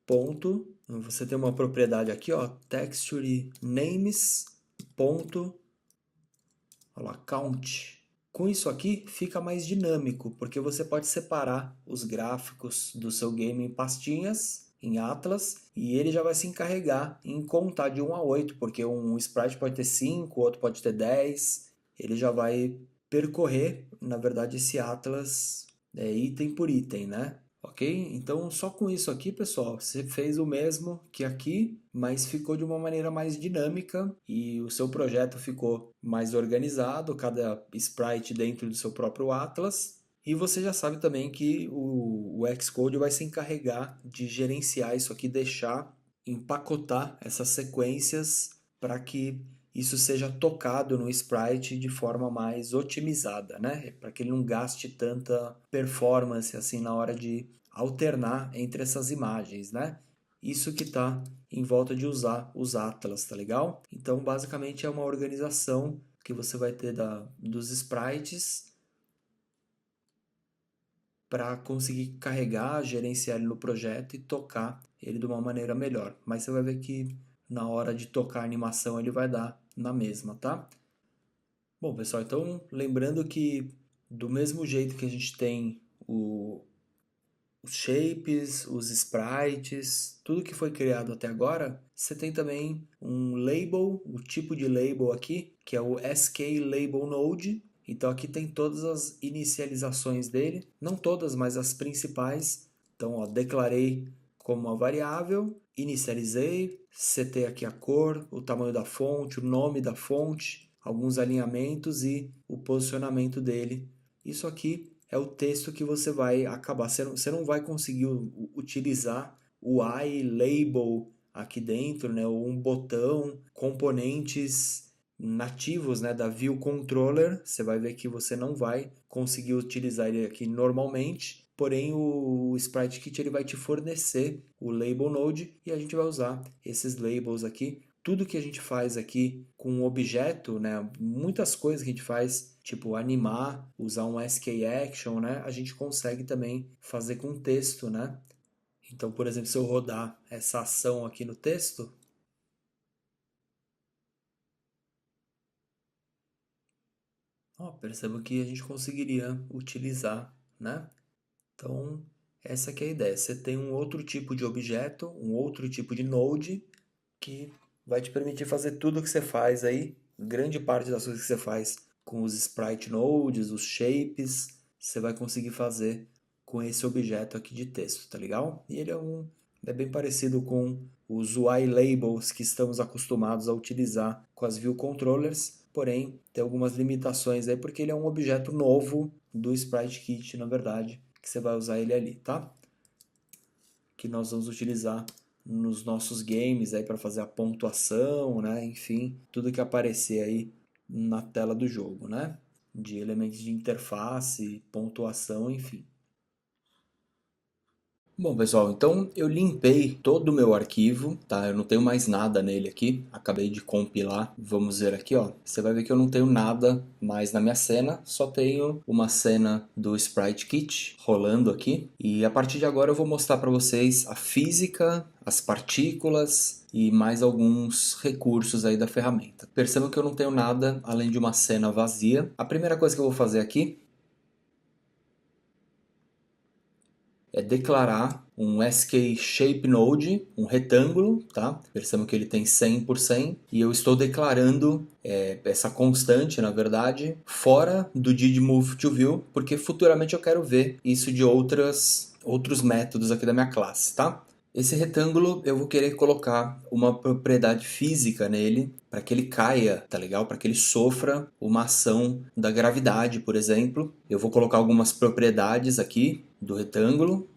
Ponto. Você tem uma propriedade aqui, ó, texture names. Ponto. Olha lá, count. Com isso aqui fica mais dinâmico, porque você pode separar os gráficos do seu game em pastinhas, em Atlas, e ele já vai se encarregar em contar de 1 a 8, porque um sprite pode ter 5, outro pode ter 10. Ele já vai percorrer, na verdade, esse Atlas item por item, né? Ok? Então, só com isso aqui, pessoal, você fez o mesmo que aqui, mas ficou de uma maneira mais dinâmica e o seu projeto ficou mais organizado, cada sprite dentro do seu próprio Atlas. E você já sabe também que o Xcode vai se encarregar de gerenciar isso aqui, deixar, empacotar essas sequências para que isso seja tocado no sprite de forma mais otimizada, né? Para que ele não gaste tanta performance assim na hora de alternar entre essas imagens, né? Isso que está em volta de usar os atlas, tá legal? Então, basicamente é uma organização que você vai ter dos sprites para conseguir carregar, gerenciar ele no projeto e tocar ele de uma maneira melhor. Mas você vai ver que na hora de tocar a animação ele vai dar na mesma, tá? Bom, pessoal, então lembrando que do mesmo jeito que a gente tem os shapes, os sprites, tudo que foi criado até agora, você tem também um label, o tipo de label aqui, que é o SK Label Node. Então aqui tem todas as inicializações dele, não todas, mas as principais. Então, ó, declarei como uma variável, inicializei, setei aqui a cor, o tamanho da fonte, o nome da fonte, alguns alinhamentos e o posicionamento dele. Isso aqui é o texto que você vai acabar. Você não vai conseguir utilizar o iLabel aqui dentro, né? Ou um botão, componentes nativos, né, da View Controller. Você vai ver que você não vai conseguir utilizar ele aqui normalmente. Porém, o Sprite Kit ele vai te fornecer o Label Node e a gente vai usar esses labels aqui. Tudo que a gente faz aqui com um objeto, né, muitas coisas que a gente faz, tipo animar, usar um SKAction, né, a gente consegue também fazer com texto, né? Então, por exemplo, se eu rodar essa ação aqui no texto, ó, perceba que a gente conseguiria utilizar, né? Então, essa que é a ideia. Você tem um outro tipo de objeto, um outro tipo de node que vai te permitir fazer tudo o que você faz aí, grande parte das coisas que você faz com os sprite nodes, os shapes, você vai conseguir fazer com esse objeto aqui de texto, tá legal? E ele é bem parecido com os UI labels que estamos acostumados a utilizar com as view controllers, porém tem algumas limitações aí porque ele é um objeto novo do Sprite Kit, na verdade, que você vai usar ele ali, tá? Que nós vamos utilizar nos nossos games aí para fazer a pontuação, né? Enfim, tudo que aparecer aí na tela do jogo, né? De elementos de interface, pontuação, enfim. Bom, pessoal, então eu limpei todo o meu arquivo, tá? Eu não tenho mais nada nele aqui. Acabei de compilar. Vamos ver aqui, ó. Você vai ver que eu não tenho nada mais na minha cena, só tenho uma cena do Sprite Kit rolando aqui. E a partir de agora eu vou mostrar para vocês a física, as partículas e mais alguns recursos aí da ferramenta. Percebam que eu não tenho nada além de uma cena vazia. A primeira coisa que eu vou fazer aqui é declarar um SK Shape Node, um retângulo, tá? Percebam que ele tem 100% e eu estou declarando essa constante, na verdade, fora do did move to view, porque futuramente eu quero ver isso de outros métodos aqui da minha classe, tá? Esse retângulo eu vou querer colocar uma propriedade física nele para que ele caia, tá legal? Para que ele sofra uma ação da gravidade, por exemplo. Eu vou colocar algumas propriedades aqui do retângulo,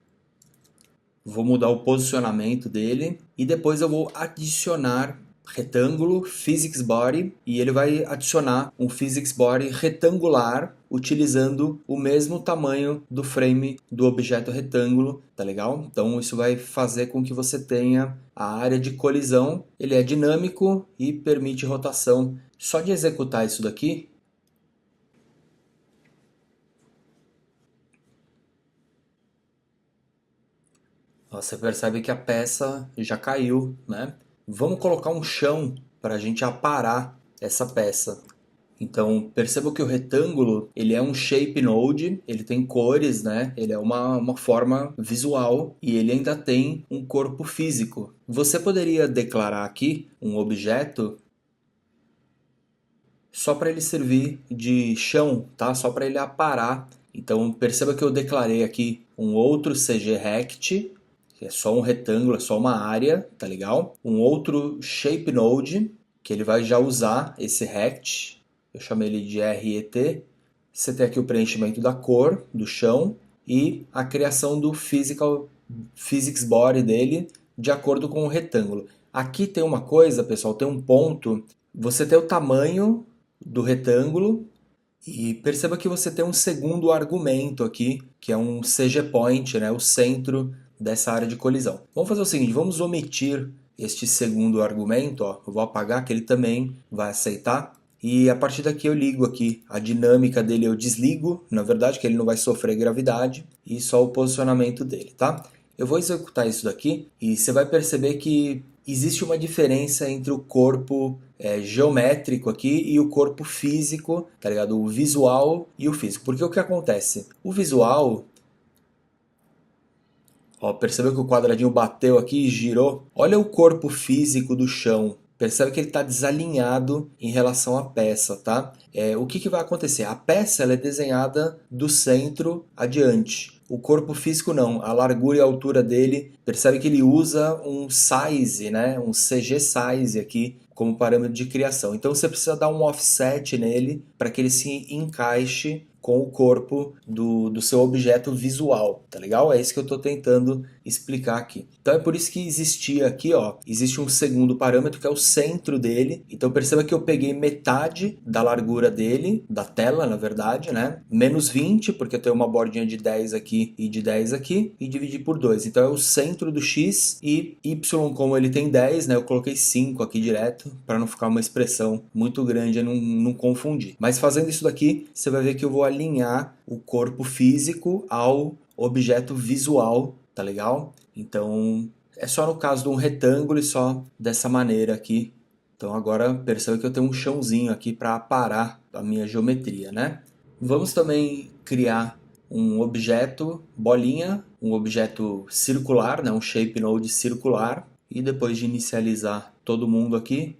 vou mudar o posicionamento dele e depois eu vou adicionar retângulo physics body e ele vai adicionar um physics body retangular utilizando o mesmo tamanho do frame do objeto retângulo, tá legal? Então isso vai fazer com que você tenha a área de colisão, ele é dinâmico e permite rotação. Só de executar isso daqui, você percebe que a peça já caiu, né? Vamos colocar um chão para a gente aparar essa peça. Então perceba que o retângulo ele é um shape node, ele tem cores, né? Ele é uma forma visual e ele ainda tem um corpo físico. Você poderia declarar aqui um objeto só para ele servir de chão, tá? Só para ele aparar. Então perceba que eu declarei aqui um outro CG Rect, que é só um retângulo, é só uma área, tá legal? Um outro Shape Node, que ele vai já usar esse Rect, eu chamei ele de RET. Você tem aqui o preenchimento da cor, do chão, e a criação do Physics Body dele, de acordo com o retângulo. Aqui tem uma coisa, pessoal, tem um ponto. Você tem o tamanho do retângulo e perceba que você tem um segundo argumento aqui, que é um CG Point, né, o centro dessa área de colisão. Vamos fazer o seguinte, vamos omitir este segundo argumento, ó. Eu vou apagar que ele também vai aceitar. E a partir daqui eu ligo aqui a dinâmica dele, eu desligo, na verdade que ele não vai sofrer gravidade, e só o posicionamento dele, tá? Eu vou executar isso daqui e você vai perceber que existe uma diferença entre o corpo geométrico aqui e o corpo físico, tá ligado? O visual e o físico. Porque o que acontece? O visual, ó, percebeu que o quadradinho bateu aqui e girou? Olha o corpo físico do chão. Percebe que ele está desalinhado em relação à peça, tá? O que vai acontecer? A peça ela é desenhada do centro adiante. O corpo físico não. A largura e a altura dele, percebe que ele usa um size, né? Um CG size aqui como parâmetro de criação. Então você precisa dar um offset nele para que ele se encaixe com o corpo do seu objeto visual, tá legal? É isso que eu estou tentando explicar aqui. Então é por isso que existia aqui, ó, existe um segundo parâmetro que é o centro dele. Então perceba que eu peguei metade da largura dele, da tela, na verdade, né? Menos 20, porque eu tenho uma bordinha de 10 aqui e de 10 aqui, e dividi por 2. Então é o centro do x e y, como ele tem 10, né? Eu coloquei 5 aqui direto, para não ficar uma expressão muito grande e não confundir. Mas fazendo isso daqui, você vai ver que eu vou alinhar o corpo físico ao objeto visual, tá legal? Então é só no caso de um retângulo e só dessa maneira aqui. Então agora perceba que eu tenho um chãozinho aqui para aparar a minha geometria, né? Vamos também criar um objeto bolinha, um objeto circular, né? Um shape node circular. E depois de inicializar todo mundo aqui,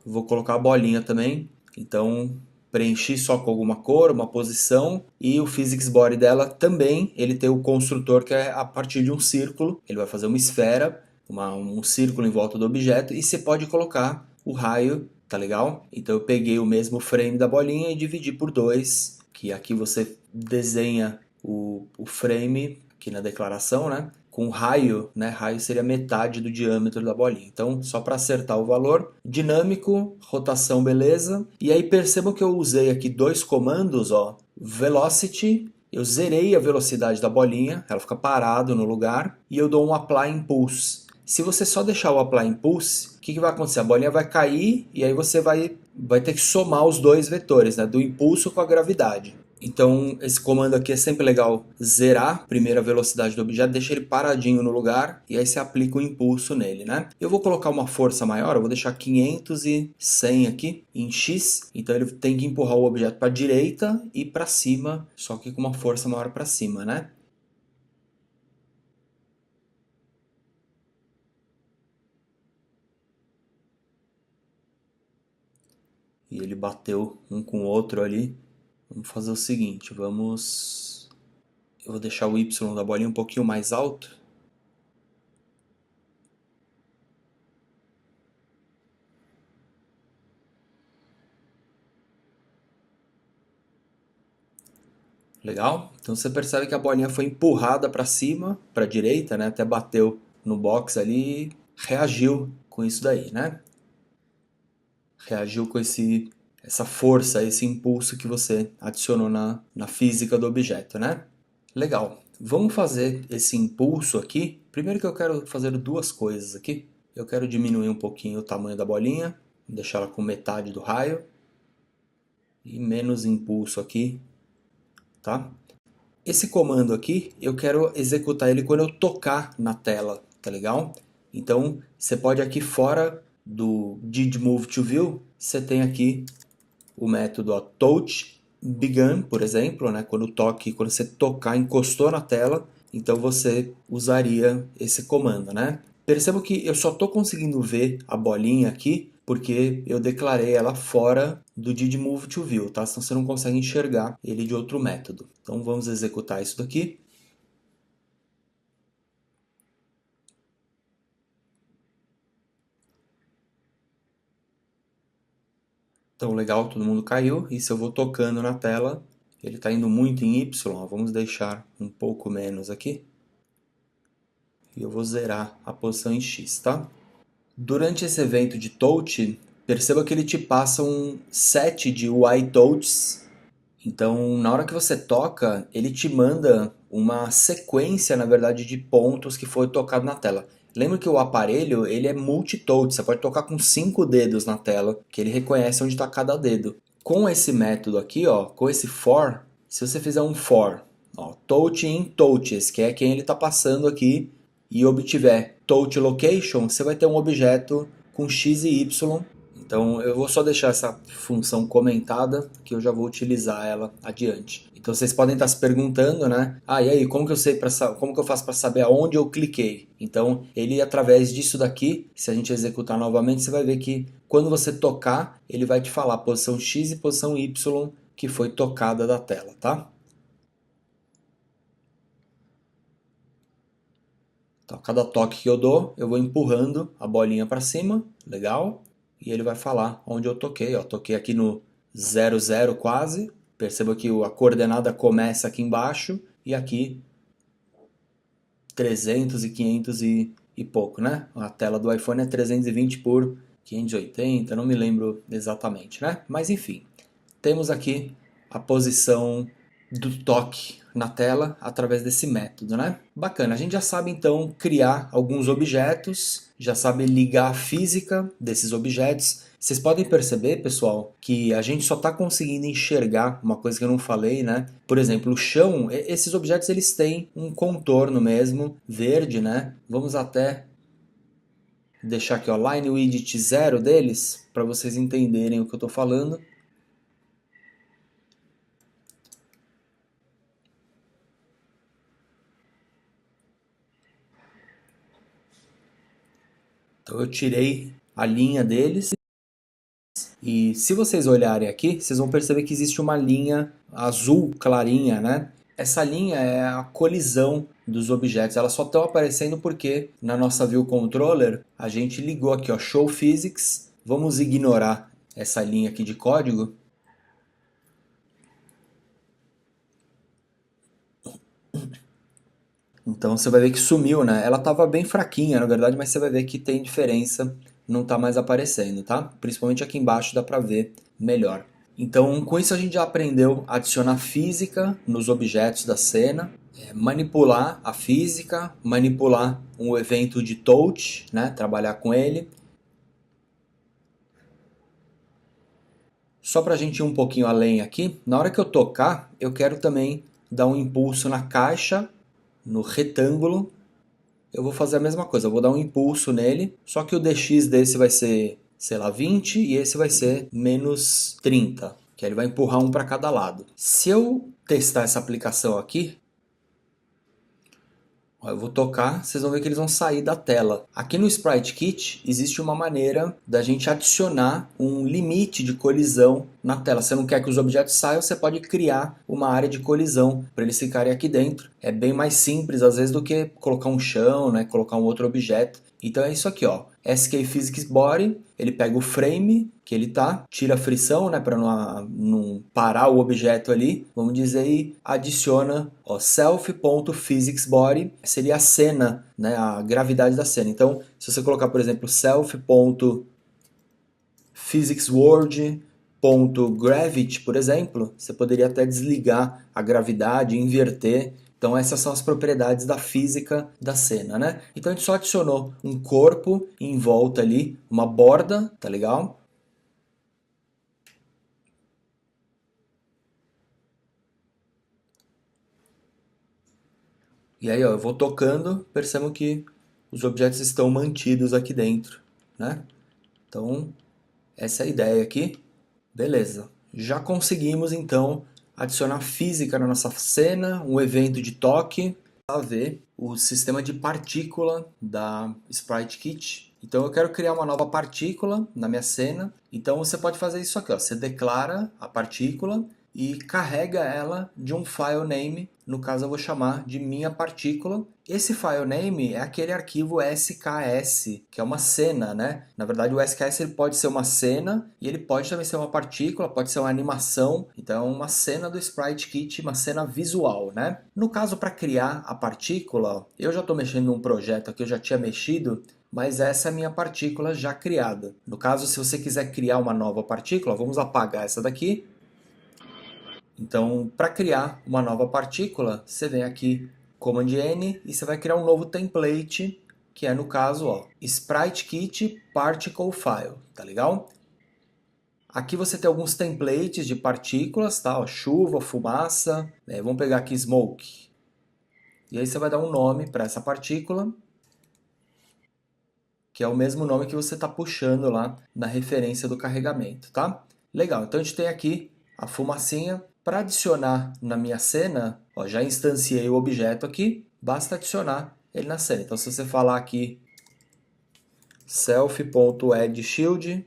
vou colocar a bolinha também. Então preenchi só com alguma cor, uma posição, e o physics body dela também, ele tem o construtor que é a partir de um círculo, ele vai fazer uma esfera, um círculo em volta do objeto, e você pode colocar o raio, tá legal? Então eu peguei o mesmo frame da bolinha e dividi por 2, que aqui você desenha o frame, aqui na declaração, né? com raio, né? Raio seria metade do diâmetro da bolinha. Então, só para acertar o valor, dinâmico, rotação, beleza. E aí percebam que eu usei aqui dois comandos, ó, velocity, eu zerei a velocidade da bolinha, ela fica parada no lugar, e eu dou um apply impulse. Se você só deixar o apply impulse, o que vai acontecer? A bolinha vai cair e aí você vai ter que somar os dois vetores, né? Do impulso com a gravidade. Então, esse comando aqui é sempre legal zerar primeiro a velocidade do objeto, deixa ele paradinho no lugar e aí você aplica o impulso nele, né? Eu vou colocar uma força maior, eu vou deixar 500 e 100 aqui em X, então ele tem que empurrar o objeto para a direita e para cima, só que com uma força maior para cima, né? E ele bateu um com o outro ali. Vamos fazer o seguinte, vamos... Eu vou deixar o Y da bolinha um pouquinho mais alto. Legal? Então você percebe que a bolinha foi empurrada para cima, para a direita, né? Até bateu no box ali e reagiu com isso daí, né? Reagiu com essa força, esse impulso que você adicionou na física do objeto, né? Legal. Vamos fazer esse impulso aqui. Primeiro que eu quero fazer duas coisas aqui. Eu quero diminuir um pouquinho o tamanho da bolinha, deixar ela com metade do raio e menos impulso aqui, tá? Esse comando aqui, eu quero executar ele quando eu tocar na tela, tá legal? Então, você pode aqui fora do did move to view, você tem aqui o método ó, touch began, por exemplo, né? Quando você tocar, encostou na tela, então você usaria esse comando, né? Perceba que eu só estou conseguindo ver a bolinha aqui porque eu declarei ela fora do did move to view, tá? Senão você não consegue enxergar ele de outro método. Então vamos executar isso daqui. Então legal, todo mundo caiu. E se eu vou tocando na tela, ele está indo muito em Y, ó, vamos deixar um pouco menos aqui. E eu vou zerar a posição em X, tá? Durante esse evento de touch, perceba que ele te passa um set de UI touches. Então, na hora que você toca, ele te manda uma sequência, na verdade, de pontos que foi tocado na tela. Lembra que o aparelho ele é multi-touch, você pode tocar com 5 dedos na tela, que ele reconhece onde está cada dedo. Com esse método aqui, ó, com esse for, se você fizer um for, ó, touch in touches, que é quem ele está passando aqui, e obtiver touch location, você vai ter um objeto com x e y. Então eu vou só deixar essa função comentada, que eu já vou utilizar ela adiante. Então vocês podem estar se perguntando, né? Ah, e aí, como que eu sei como que eu faço para saber aonde eu cliquei? Então, ele através disso daqui, se a gente executar novamente, você vai ver que quando você tocar, ele vai te falar a posição X e posição Y que foi tocada da tela, tá? Então, cada toque que eu dou, eu vou empurrando a bolinha para cima, legal? E ele vai falar onde eu toquei, ó, toquei aqui no 00 quase. Perceba que a coordenada começa aqui embaixo e aqui 300 e 500 e pouco, né? A tela do iPhone é 320 por 580, não me lembro exatamente, né? Mas enfim, temos aqui a posição do toque na tela através desse método, né? Bacana, a gente já sabe então criar alguns objetos, já sabe ligar a física desses objetos. Vocês podem perceber, pessoal, que a gente só está conseguindo enxergar uma coisa que eu não falei, né? Por exemplo, o chão, esses objetos eles têm um contorno mesmo, verde, né? Vamos até deixar aqui, ó, line width 0 deles, para vocês entenderem o que eu estou falando. Então eu tirei a linha deles e se vocês olharem aqui, vocês vão perceber que existe uma linha azul clarinha, né? Essa linha é a colisão dos objetos. Elas só estão aparecendo porque na nossa View Controller a gente ligou aqui, ó, Show Physics. Vamos ignorar essa linha aqui de código. Então você vai ver que sumiu, né? Ela estava bem fraquinha, na verdade, mas você vai ver que tem diferença, não está mais aparecendo, tá? Principalmente aqui embaixo dá para ver melhor. Então, com isso a gente já aprendeu a adicionar física nos objetos da cena, manipular a física, manipular um evento de touch, né? Trabalhar com ele. Só para a gente ir um pouquinho além aqui, na hora que eu tocar, eu quero também dar um impulso na caixa, no retângulo. Eu vou fazer a mesma coisa, eu vou dar um impulso nele, só que o dx desse vai ser, sei lá, 20 e esse vai ser menos 30, que ele vai empurrar um para cada lado. Se eu testar essa aplicação aqui, eu vou tocar, vocês vão ver que eles vão sair da tela. Aqui no Sprite Kit existe uma maneira da gente adicionar um limite de colisão na tela. Você não quer que os objetos saiam, você pode criar uma área de colisão para eles ficarem aqui dentro. É bem mais simples às vezes do que colocar um chão, né, colocar um outro objeto. Então é isso aqui, ó. SK Physics Body, ele pega o frame que ele tá, tira a frição, né, para não parar o objeto ali, vamos dizer, e adiciona, ó, self.physicsBody, seria a cena, né, a gravidade da cena. Então, se você colocar, por exemplo, self.physicsWorld.gravity, por exemplo, você poderia até desligar a gravidade, inverter. Então essas são as propriedades da física da cena, né? Então a gente só adicionou um corpo em volta ali, uma borda, tá legal? E aí, ó, eu vou tocando, percebo que os objetos estão mantidos aqui dentro, né? Então, essa é a ideia aqui. Beleza. Já conseguimos, então, adicionar física na nossa cena, um evento de toque, a ver o sistema de partícula da Sprite Kit. Então, eu quero criar uma nova partícula na minha cena. Então, você pode fazer isso aqui, ó. Você declara a partícula e carrega ela de um file name. No caso, eu vou chamar de minha partícula. Esse file name é aquele arquivo SKS, que é uma cena, né? Na verdade, o SKS ele pode ser uma cena e ele pode também ser uma partícula, pode ser uma animação. Então, uma cena do Sprite Kit, uma cena visual, né? No caso, para criar a partícula, eu já estou mexendo num projeto aqui, eu já tinha mexido, mas essa é a minha partícula já criada. No caso, se você quiser criar uma nova partícula, vamos apagar essa daqui. Então, para criar uma nova partícula, você vem aqui, Command N, e você vai criar um novo template, que é no caso, ó, Sprite Kit Particle File, tá legal? Aqui você tem alguns templates de partículas, tá? Ó, chuva, fumaça, né? Vamos pegar aqui Smoke. E aí você vai dar um nome para essa partícula, que é o mesmo nome que você está puxando lá na referência do carregamento, tá? Legal, então a gente tem aqui a fumacinha. Para adicionar na minha cena, ó, já instanciei o objeto aqui, basta adicionar ele na cena. Então se você falar aqui self.addShield,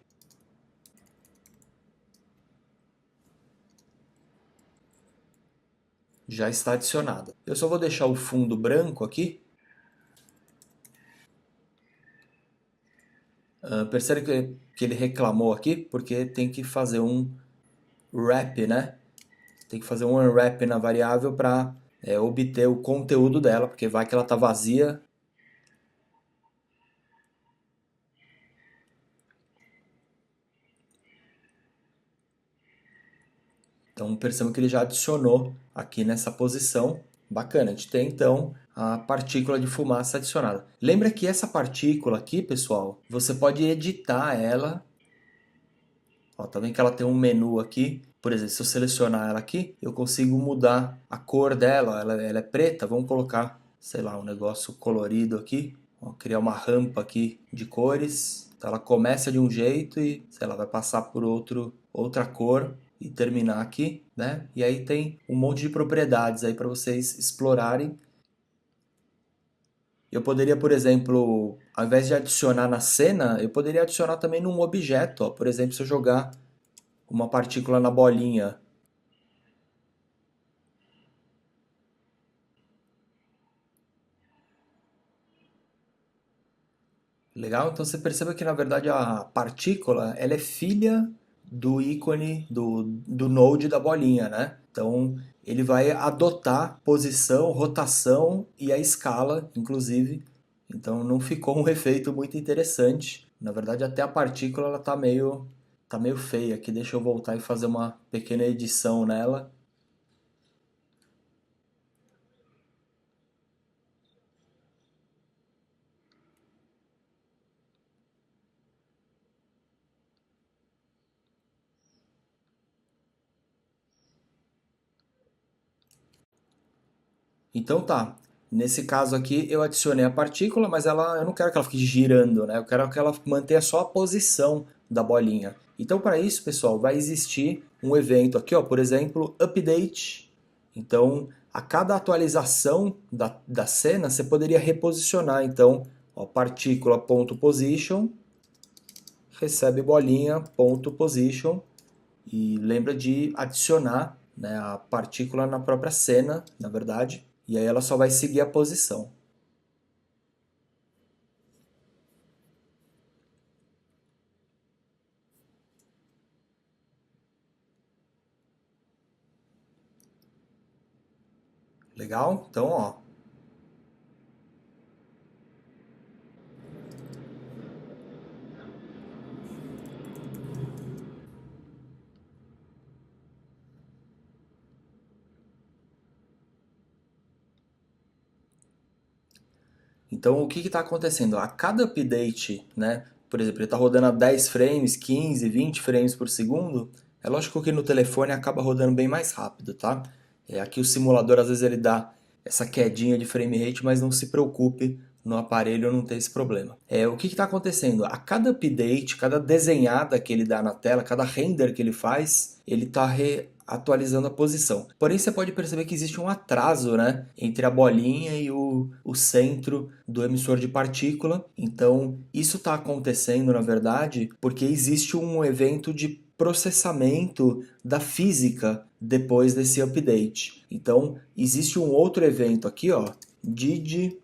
já está adicionado. Eu só vou deixar o fundo branco aqui. Percebe que ele reclamou aqui, porque tem que fazer um wrap, né? Tem que fazer um unwrap na variável para obter o conteúdo dela, porque vai que ela está vazia. Então percebam que ele já adicionou aqui nessa posição. Bacana, a gente tem então a partícula de fumaça adicionada. Lembra que essa partícula aqui, pessoal, você pode editar ela. Ó, tá vendo que ela tem um menu aqui? Por exemplo, se eu selecionar ela aqui, eu consigo mudar a cor dela. Ela é preta, vamos colocar, sei lá, um negócio colorido aqui. Ó, criar uma rampa aqui de cores. Então ela começa de um jeito e, sei lá, vai passar por outra cor e terminar aqui, né? E aí tem um monte de propriedades aí para vocês explorarem. Eu poderia, por exemplo, ao invés de adicionar na cena, eu poderia adicionar também num objeto. Ó. Por exemplo, se eu jogar uma partícula na bolinha. Legal? Então você percebe que na verdade a partícula ela é filha do ícone do node da bolinha, né? Então ele vai adotar posição, rotação e a escala, inclusive. Então não ficou um efeito muito interessante. Na verdade, até a partícula ela tá meio feia aqui. Deixa eu voltar e fazer uma pequena edição nela. Então tá. Nesse caso aqui eu adicionei a partícula, mas eu não quero que ela fique girando, né? Eu quero que ela mantenha só a posição da bolinha. Então para isso, pessoal, vai existir um evento aqui, ó, por exemplo, update. Então, a cada atualização da cena, você poderia reposicionar. Então, ó, partícula.position recebe bolinha.position e lembra de adicionar, né, a partícula na própria cena, na verdade, e aí ela só vai seguir a posição. Legal? Então, ó. Então, o que está acontecendo? A cada update, né? Por exemplo, ele está rodando a 10 frames, 15, 20 frames por segundo. É lógico que no telefone acaba rodando bem mais rápido, tá? Aqui o simulador às vezes ele dá essa quedinha de frame rate, mas não se preocupe, no aparelho não tem esse problema. O que está acontecendo? A cada update, cada desenhada que ele dá na tela, cada render que ele faz, ele está atualizando a posição. Porém, você pode perceber que existe um atraso, né, entre a bolinha e o centro do emissor de partícula. Então, isso está acontecendo, na verdade, porque existe um evento de processamento da física depois desse update. Então, existe um outro evento aqui, ó, did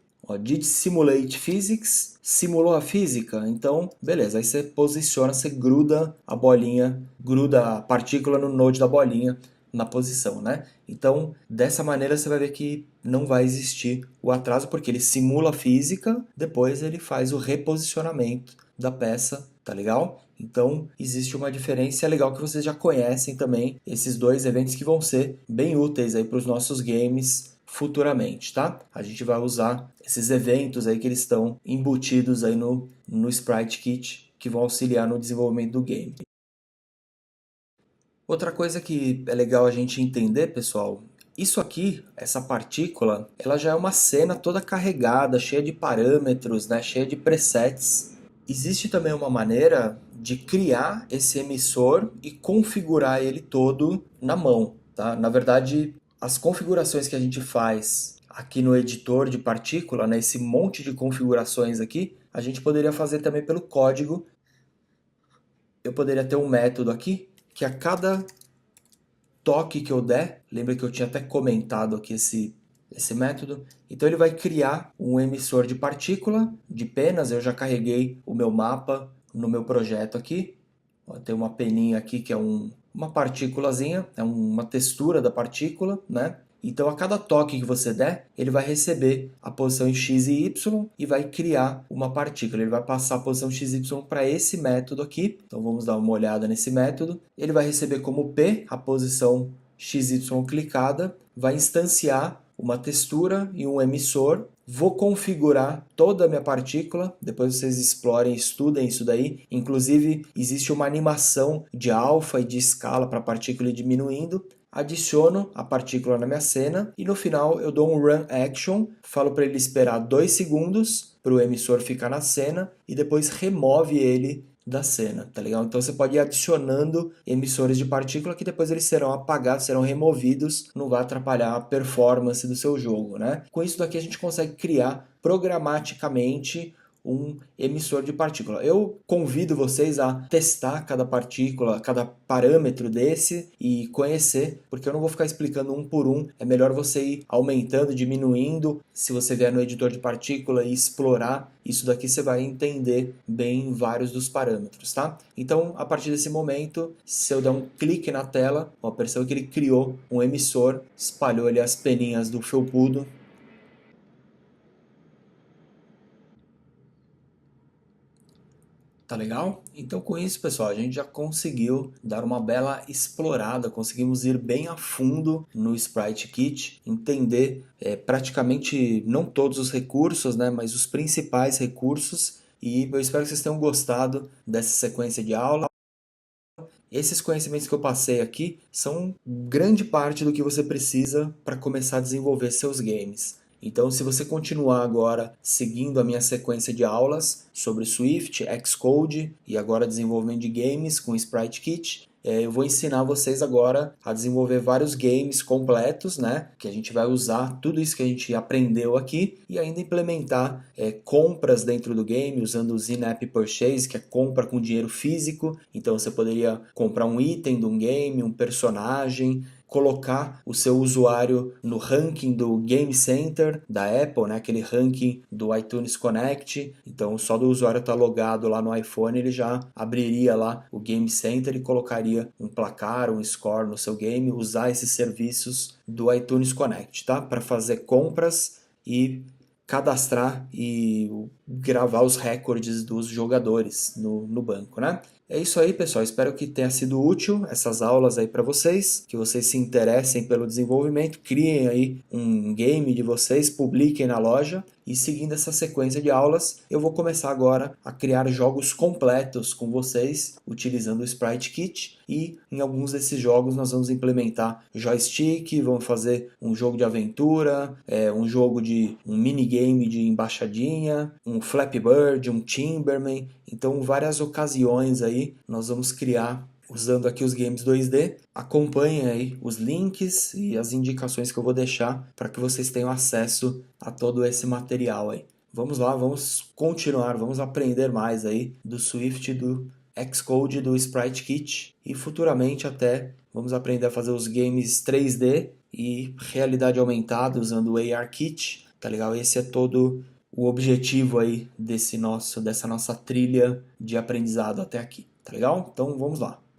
simulate physics, simulou a física, então beleza, aí você posiciona, você gruda a bolinha, gruda a partícula no node da bolinha na posição, né? Então, dessa maneira você vai ver que não vai existir o atraso, porque ele simula a física, depois ele faz o reposicionamento da peça, tá legal? Então, existe uma diferença, é legal que vocês já conhecem também esses dois eventos que vão ser bem úteis aí para os nossos games futuramente, tá? A gente vai usar esses eventos aí que eles estão embutidos aí no Sprite Kit, que vão auxiliar no desenvolvimento do game. Outra coisa que é legal a gente entender, pessoal, isso aqui, essa partícula, ela já é uma cena toda carregada, cheia de parâmetros, né, cheia de presets. Existe também uma maneira de criar esse emissor e configurar ele todo na mão, tá? Na verdade, as configurações que a gente faz aqui no editor de partícula, né, esse monte de configurações aqui, a gente poderia fazer também pelo código. Eu poderia ter um método aqui que a cada toque que eu der, lembra que eu tinha até comentado aqui esse método, então ele vai criar um emissor de partícula, de penas, eu já carreguei o meu mapa no meu projeto aqui, tem uma peninha aqui que é uma partículazinha, é uma textura da partícula, né? Então a cada toque que você der, ele vai receber a posição em x e y e vai criar uma partícula. Ele vai passar a posição x e y para esse método aqui. Então vamos dar uma olhada nesse método. Ele vai receber como p a posição x y clicada, vai instanciar uma textura e um emissor. Vou configurar toda a minha partícula, depois vocês explorem, estudem isso daí. Inclusive, existe uma animação de alfa e de escala para a partícula ir diminuindo. Adiciono a partícula na minha cena e no final eu dou um run action, falo para ele esperar 2 segundos para o emissor ficar na cena e depois remove ele da cena, tá legal? Então você pode ir adicionando emissores de partícula que depois eles serão apagados, serão removidos, não vai atrapalhar a performance do seu jogo, né? Com isso daqui a gente consegue criar programaticamente um emissor de partícula. Eu convido vocês a testar cada partícula, cada parâmetro desse e conhecer, porque eu não vou ficar explicando um por um, é melhor você ir aumentando, diminuindo. Se você vier no editor de partícula e explorar isso daqui, você vai entender bem vários dos parâmetros, tá? Então, a partir desse momento, se eu der um clique na tela, ó, perceba que ele criou um emissor, espalhou ali as peninhas do felpudo. Tá legal? Então com isso, pessoal, a gente já conseguiu dar uma bela explorada, conseguimos ir bem a fundo no Sprite Kit, entender praticamente não todos os recursos, né, mas os principais recursos, e eu espero que vocês tenham gostado dessa sequência de aula. Esses conhecimentos que eu passei aqui são grande parte do que você precisa para começar a desenvolver seus games. Então, se você continuar agora seguindo a minha sequência de aulas sobre Swift, Xcode e agora desenvolvimento de games com Sprite Kit, eu vou ensinar vocês agora a desenvolver vários games completos, né? Que a gente vai usar tudo isso que a gente aprendeu aqui e ainda implementar compras dentro do game usando o in-app purchase, que é compra com dinheiro físico. Então você poderia comprar um item de um game, um personagem, colocar o seu usuário no ranking do Game Center da Apple, né? Aquele ranking do iTunes Connect. Então, só do usuário estar logado lá no iPhone, ele já abriria lá o Game Center e colocaria um placar, um score no seu game, usar esses serviços do iTunes Connect, tá? Para fazer compras e cadastrar e gravar os recordes dos jogadores no banco, né? É isso aí, pessoal. Espero que tenha sido útil essas aulas aí para vocês, que vocês se interessem pelo desenvolvimento, criem aí um game de vocês, publiquem na loja e seguindo essa sequência de aulas, eu vou começar agora a criar jogos completos com vocês, utilizando o Sprite Kit e em alguns desses jogos nós vamos implementar joystick, vamos fazer um jogo de aventura, um jogo de um minigame de embaixadinha, um Flappy Bird, um Timberman, então várias ocasiões aí nós vamos criar usando aqui os games 2D. Acompanhem aí os links e as indicações que eu vou deixar para que vocês tenham acesso a todo esse material aí. Vamos lá, vamos continuar, vamos aprender mais aí do Swift, do Xcode, do Sprite Kit e futuramente até vamos aprender a fazer os games 3D e realidade aumentada usando o ARKit, tá legal? Esse é todo o objetivo aí dessa nossa trilha de aprendizado até aqui, tá legal? Então vamos lá.